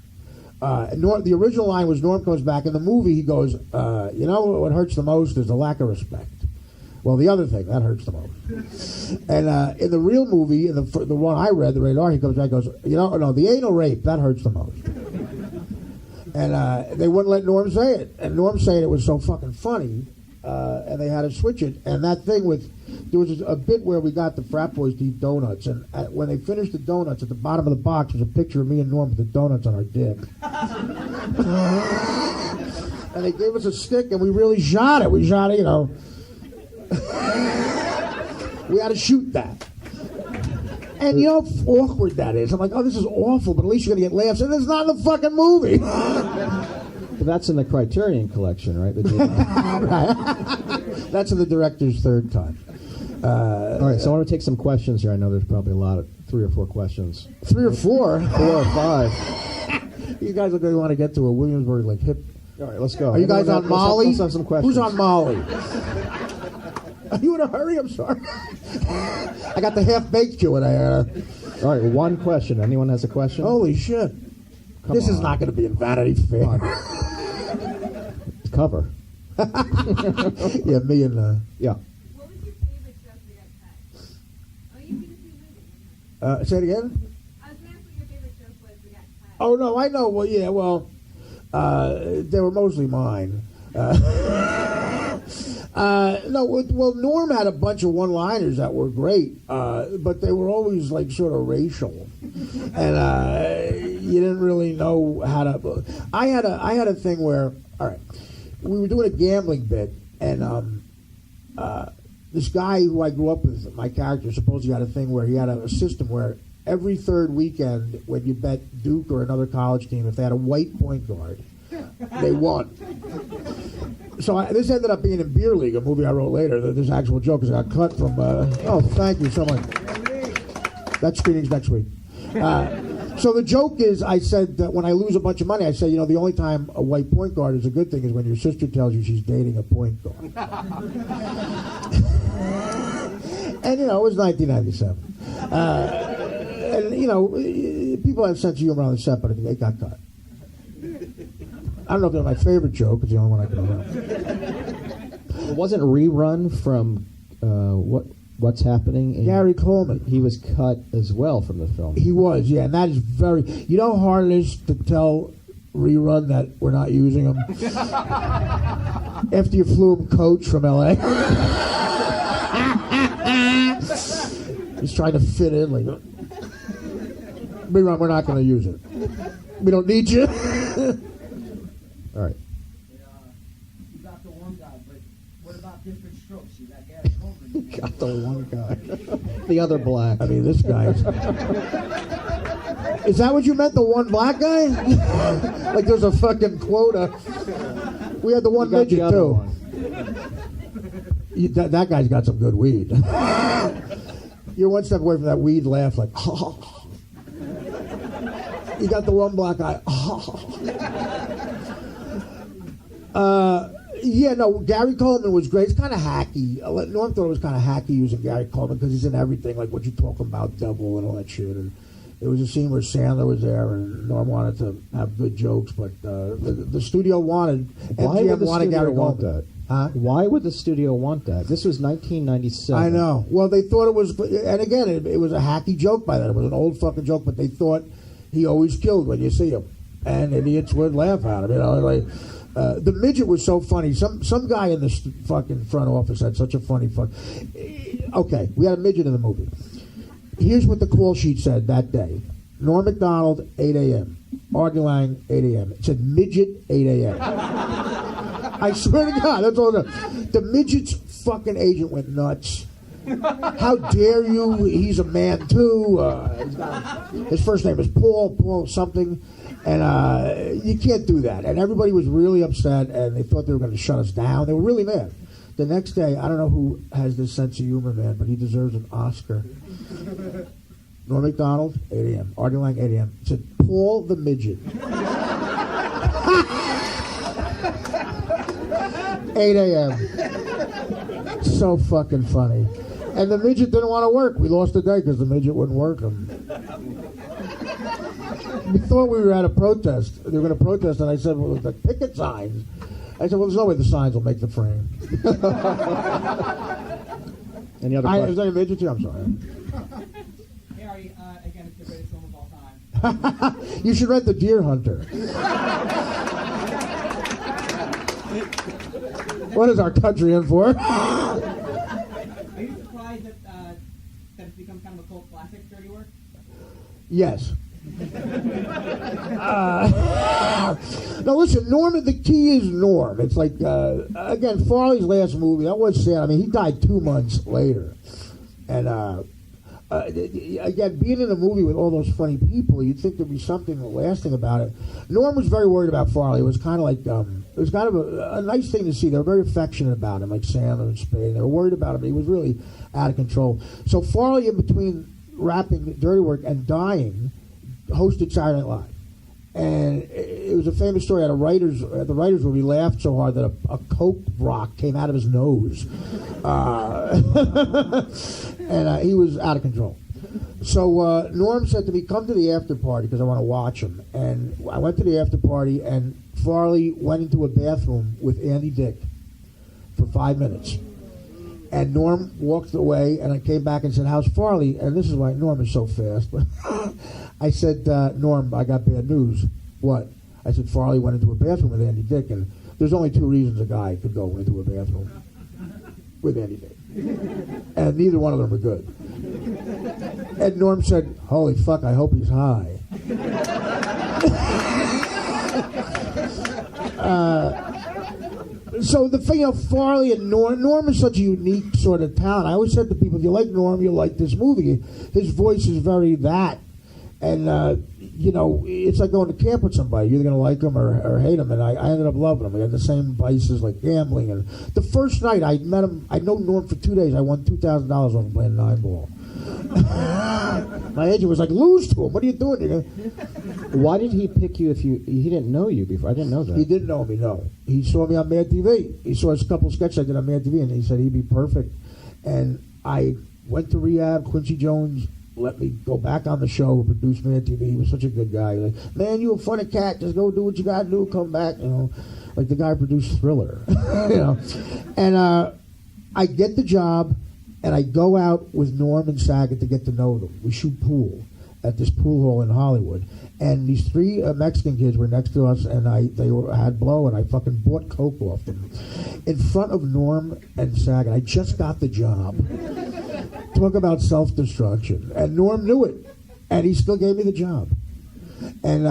The original line was Norm comes back. In the movie, he goes, what hurts the most is the lack of respect. Well, the other thing, that hurts the most. And in the real movie, in the one I read, the rated R, he comes back and goes, the anal rape, that hurts the most. And they wouldn't let Norm say it. And Norm saying it was so fucking funny, and they had to switch it. And that thing there was a bit where we got the frat boys to eat donuts, and when they finished the donuts, at the bottom of the box was a picture of me and Norm with the donuts on our dick. And they gave us a stick, and we really shot it. We shot it, we had to shoot that. And you know how awkward that is. I'm like, this is awful, but at least you're going to get laughs. And it's not in the fucking movie. But that's in the Criterion Collection, right? Right. That's in the director's third time. All right, so I want to take some questions here. I know there's probably 3 or 4 questions. 3 or 4? 4 or 5. You guys look like you want to get to a Williamsburg, hip. All right, let's go. Are you guys on Molly? Let's have some questions. Who's on Molly? Are you in a hurry? I'm sorry. I got the half-baked Q&A. All right, one question. Anyone has a question? Holy shit. This is not going to be in Vanity Fair. Cover. Yeah, me and... Yeah. What was your favorite joke that got cut? Oh, you can just read it. Say it again? I was going to ask what your favorite joke was that got cut. Oh, no, I know. Well, yeah, they were mostly mine. Norm had a bunch of one-liners that were great, but they were always sort of racial, and you didn't really know how to. I had a thing where, all right, we were doing a gambling bit, and this guy who I grew up with, my character, supposedly had a thing where he had a system where every third weekend, when you bet Duke or another college team, if they had a white point guard, they won. So this ended up being in Beer League, a movie I wrote later. This actual joke is got cut from. Thank you so much. That screening's next week. So the joke is, I said that when I lose a bunch of money, I say, the only time a white point guard is a good thing is when your sister tells you she's dating a point guard. And it was 1997. And people have a sense of humor on the set, but it got cut. I don't know if they're my favorite joke. It's the only one I can remember. It wasn't Rerun from what What's happening? Gary Coleman. He was cut as well from the film. He was, yeah, and that is very. You know how hard it is to tell Rerun that we're not using him after you flew him coach from LA. He's trying to fit in like. Rerun, we're not going to use it. We don't need you. All right. You got the one guy, but what about different strokes? You got Gary Coleman. Got the one guy. The other black. I mean, this guy. Is that what you meant? The one black guy? Like there's a fucking quota. We had the one midget the other too. one. That guy's got some good weed. You're one step away from that weed laugh, like. You got the one black guy. Yeah, no, Gary Coleman was great. It's kind of hacky. Norm thought it was kind of hacky using Gary Coleman because he's in everything, like what you talk about, Devil and all that shit. And there was a scene where Sandler was there, and Norm wanted to have good jokes, but the studio wanted. Why would the wanted studio Gary want Coleman. that? Huh? Why would the studio want that? This was 1997. I know. Well, they thought it was, and again, it was a hacky joke by then. It was an old fucking joke, but they thought he always killed when you see him, and idiots would laugh at him. You know, like the midget was so funny. Some guy in the fucking front office had such a funny Okay, we had a midget in the movie. Here's what the call sheet said that day: Norm Macdonald, 8 a.m. Artie Lang, 8 a.m. It said midget, 8 a.m. I swear to God, that's all. The midget's fucking agent went nuts. How dare you? He's a man too. His first name is Paul something, and you can't do that. And everybody was really upset, and they thought they were going to shut us down. They were really mad. The next day, I don't know who has this sense of humor, man, but he deserves an Oscar. Norm Macdonald, 8 a.m. Artie Lang, 8 a.m. It said Paul the midget. 8 a.m. So fucking funny. And the midget didn't want to work. We lost the day because the midget wouldn't work him. We thought we were at a protest. They were going to protest, and I said, well, the picket signs. I said, well, there's no way the signs will make the frame. Any other questions? Is that a midget too? I'm sorry. Hey, Artie, again, it's the greatest film of all time. You should rent The Deer Hunter. What is our country in for? Are you surprised that it's become kind of a cult classic, Dirty Work? Yes. Now listen, Norm, the key is Norm. It's like, again, Farley's last movie, that was sad. I mean, he died 2 months later. And, again, being in a movie with all those funny people, you'd think there'd be something lasting about it. Norm was very worried about Farley. It was kind of like, it was kind of a nice thing to see. They were very affectionate about him, like Sandler and Spade. They were worried about him. He was really out of control. So Farley, in between rapping Dirty Work and dying, hosted Saturday Night Live. And it was a famous story at the writers' room. He laughed so hard that a Coke rock came out of his nose. And he was out of control. So Norm said to me, come to the after party because I want to watch him. And I went to the after party, and Farley went into a bathroom with Andy Dick for 5 minutes. And Norm walked away, and I came back and said, how's Farley? And this is why Norm is so fast. I said, Norm, I got bad news. What? I said, Farley went into a bathroom with Andy Dick, and there's only 2 reasons a guy could go into a bathroom with Andy Dick. And neither one of them are good. And Norm said, holy fuck, I hope he's high. So the thing of Farley and Norm is such a unique sort of talent. I always said to people, if you like Norm, you'll like this movie. His voice is very that. And, it's like going to camp with somebody. You're either going to like him or hate him. And I ended up loving him. We had the same vices like gambling. And the first night I met him, I'd known Norm for 2 days. I won $2,000 off him playing 9-ball. My agent was like, lose to him. What are you doing? Why did he pick you if he didn't know you before? I didn't know that. He didn't know me, no. He saw me on Mad TV. He saw a couple of sketches I did on Mad TV, and he said he'd be perfect. And I went to rehab. Quincy Jones let me go back on the show, produce Mad TV. He was such a good guy. Like, man, you a funny cat. Just go do what you got to do. Come back, Like the guy produced Thriller, And I get the job. And I go out with Norm and Saget to get to know them. We shoot pool at this pool hall in Hollywood. And these three Mexican kids were next to us, and had blow, and I fucking bought coke off them in front of Norm and Saget. I just got the job. Talk about self-destruction. And Norm knew it, and he still gave me the job. And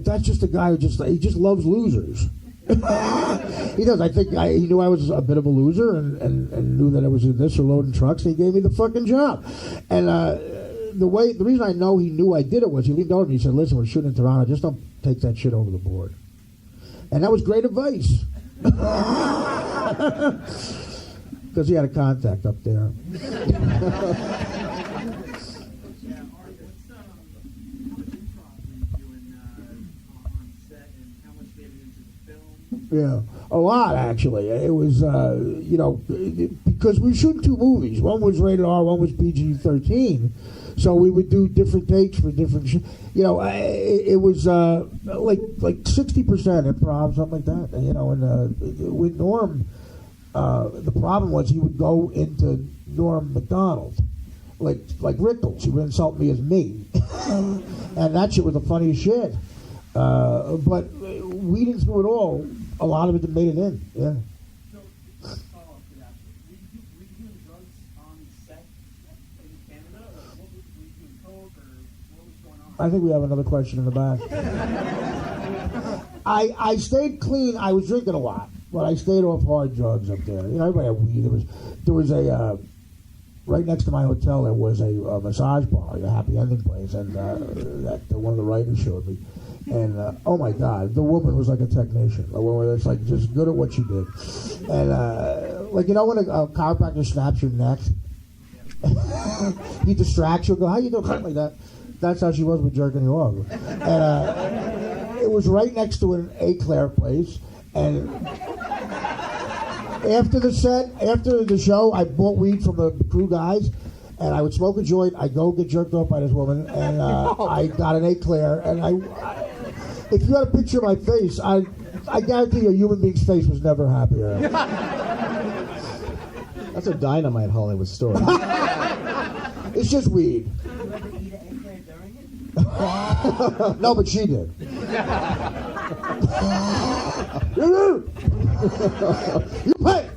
that's just a guy who just loves losers. He does. I think he knew I was a bit of a loser and knew that I was in this or loading trucks, and he gave me the fucking job. And the reason I know he knew I did it was he leaned over and he said, "Listen, we're shooting in Toronto. Just don't take that shit over the board." And that was great advice. Because he had a contact up there. Yeah, a lot actually. It was, because we were shooting two movies. One was rated R, one was PG-13. So we would do different takes for different. It was like 60% improv, something like that. And with Norm, the problem was he would go into Norm Macdonald, like Rickles. He would insult me as me, and that shit was the funniest shit. But weeding through it all, a lot of it made it in. Yeah. So, follow up to that. Were you doing drugs on set in Canada? Or were you doing coke, or what was going on? I think we have another question in the back. I stayed clean. I was drinking a lot, but I stayed off hard drugs up there. Everybody had weed. There was a right next to my hotel. There was a massage bar, a happy ending place, and that one of the writers showed me. And oh my God, the woman was like a technician. A woman that's like just good at what she did. And when a chiropractor snaps your neck, he distracts you. Go, how you doing? Something like that. That's how she was with jerking you off. And it was right next to an eclair place. And after the show, I bought weed from the crew guys. And I would smoke a joint. I'd go get jerked off by this woman, and I got an eclair. And if you had a picture of my face, I guarantee you a human being's face was never happier. That's a dynamite Hollywood story. It's just weed. Did you ever eat an eclair during it? No, but she did. You pay.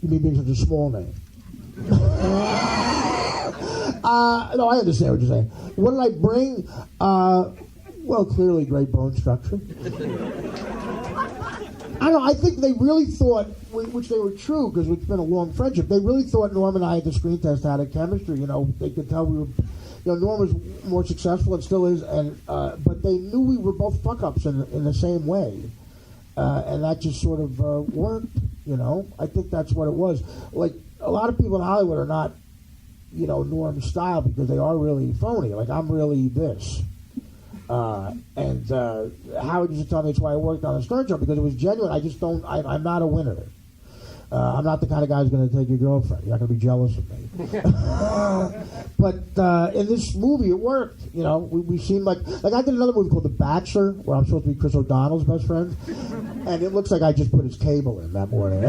You mean being such a small name? No, I understand what you're saying. What did I bring? Well, clearly great bone structure. I don't know, I think they really thought, which they were true, because it's been a long friendship, they really thought Norm and I at the screen test had a chemistry. They could tell we were, Norm was more successful and still is, and but they knew we were both fuck-ups in the same way. And that just sort of worked, I think that's what it was. Like, a lot of people in Hollywood are not, Norm's style because they are really phony. Like, I'm really this. And Howard used to tell me it's why I worked on the Stern Show, because it was genuine. I'm not a winner. I'm not the kind of guy who's going to take your girlfriend. You're not going to be jealous of me. But in this movie, it worked. We seemed like I did another movie called The Bachelor, where I'm supposed to be Chris O'Donnell's best friend, and it looks like I just put his cable in that morning.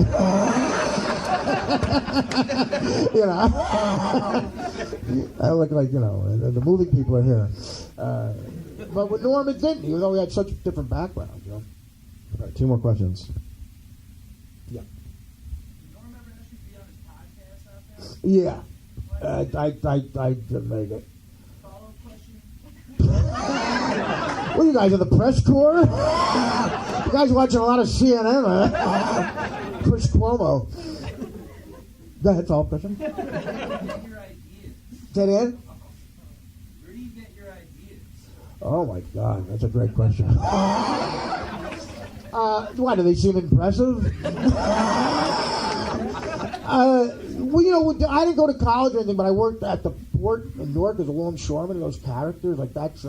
I look like the movie people are here. But with Norm, it didn't, even though we had such different backgrounds. All right, 2 more questions. Yeah. Norm ever asked you to be on his podcast out there? Yeah. I didn't make it. Follow-up question? What are you guys, in the press corps? You guys watching a lot of CNN, huh? Chris Cuomo. Go ahead, follow-up question. Where do you get your ideas? Say it again? Where do you get your ideas? Oh my God, that's a great question. Why, do they seem impressive? Well, I didn't go to college or anything, but I worked at the port in Newark as a longshoreman, and those characters, like that's,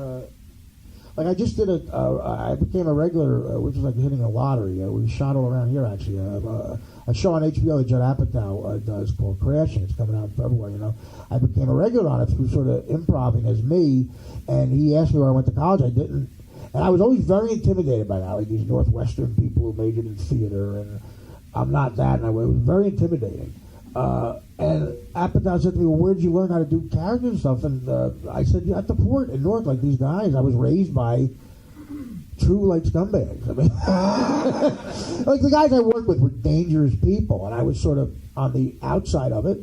Like I just did I became a regular, which is like hitting a lottery. We shot all around here actually. A show on HBO that Judd Apatow does called Crashing. It's coming out in February. You know, I became a regular on it through sort of improvising as me. And he asked me where I went to college. I didn't, and I was always very intimidated by that, like these Northwestern people who majored in theater, and I'm not that. And it was very intimidating. And Apatow said to me, well, where did you learn how to do characters and stuff? And I said, yeah, at the port in North, like these guys. I was raised by true, like, scumbags. I mean, like, the guys I worked with were dangerous people, and I was sort of on the outside of it.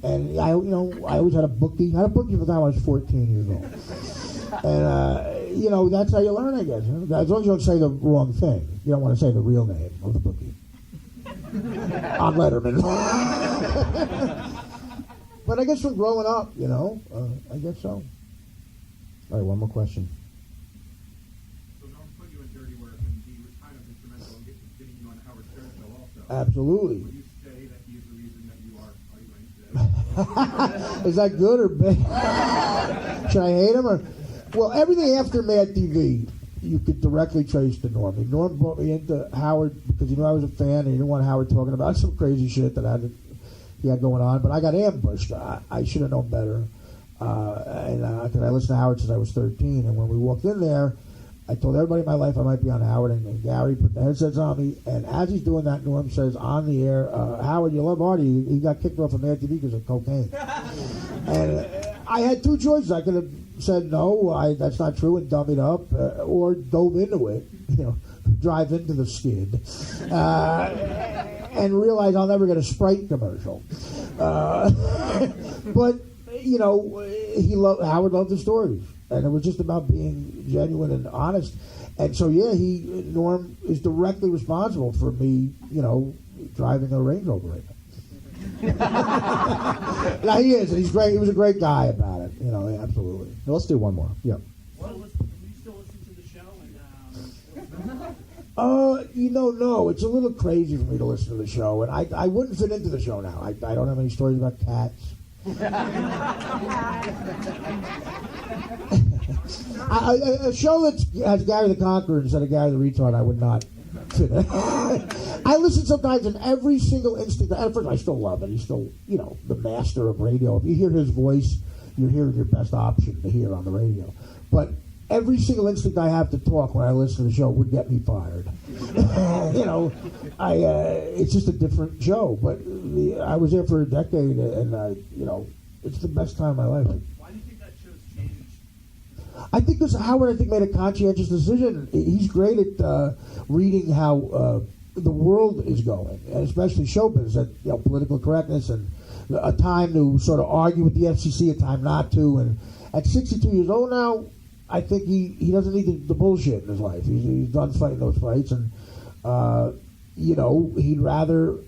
And, I always had a bookie. I had a bookie from the time I was 14 years old. And, that's how you learn, I guess. As long as you don't say the wrong thing. You don't want to say the real name of the bookie. On Letterman. But I guess from growing up, I guess so. All right, one more question. So Norm put you in dirty work, and he was kind of instrumental in getting you on the Howard Stern show also. Absolutely. Would you say that he is the reason that you are today? Is that good or bad? Should I hate him? Well, everything after Mad TV, you could directly trace to Norm. And Norm brought me into Howard because he knew I was a fan and he didn't want Howard talking about some crazy shit that he had going on. But I got ambushed. I should have known better. Because I listened to Howard since I was 13. And when we walked in there, I told everybody in my life I might be on Howard. And Gary put the headsets on me. And as he's doing that, Norm says on the air, Howard, you love Artie. He got kicked off of Mad TV because of cocaine. And I had two choices. I could have said no, that's not true, and dumb it up, or dove into it, drive into the skid, and realize I'll never get a Sprite commercial. But Howard loved the stories, and it was just about being genuine and honest. And so Norm is directly responsible for me, driving a Range Rover right now. No, he is, and he's great. He was a great guy about it, absolutely. Now, let's do one more. Yeah. Well, do you still listen to the show? And no, it's a little crazy for me to listen to the show, and I wouldn't fit into the show now. I don't have any stories about cats. A show that has Gary the Conqueror instead of Gary the Retard, I would not fit in. I listen sometimes in every single instinct. At first, I still love it. He's still, the master of radio. If you hear his voice, you're hearing your best option to hear on the radio. But every single instinct I have to talk when I listen to the show would get me fired. It's just a different show. But I was there for a decade, and it's the best time of my life. why do you think that show's changed? I think because Howard, made a conscientious decision. He's great at reading how the world is going, and especially show business, at political correctness and a time to sort of argue with the FCC, a time not to. And at 62 years old now, I think he doesn't need the bullshit in his life. He's done fighting those fights, and he'd rather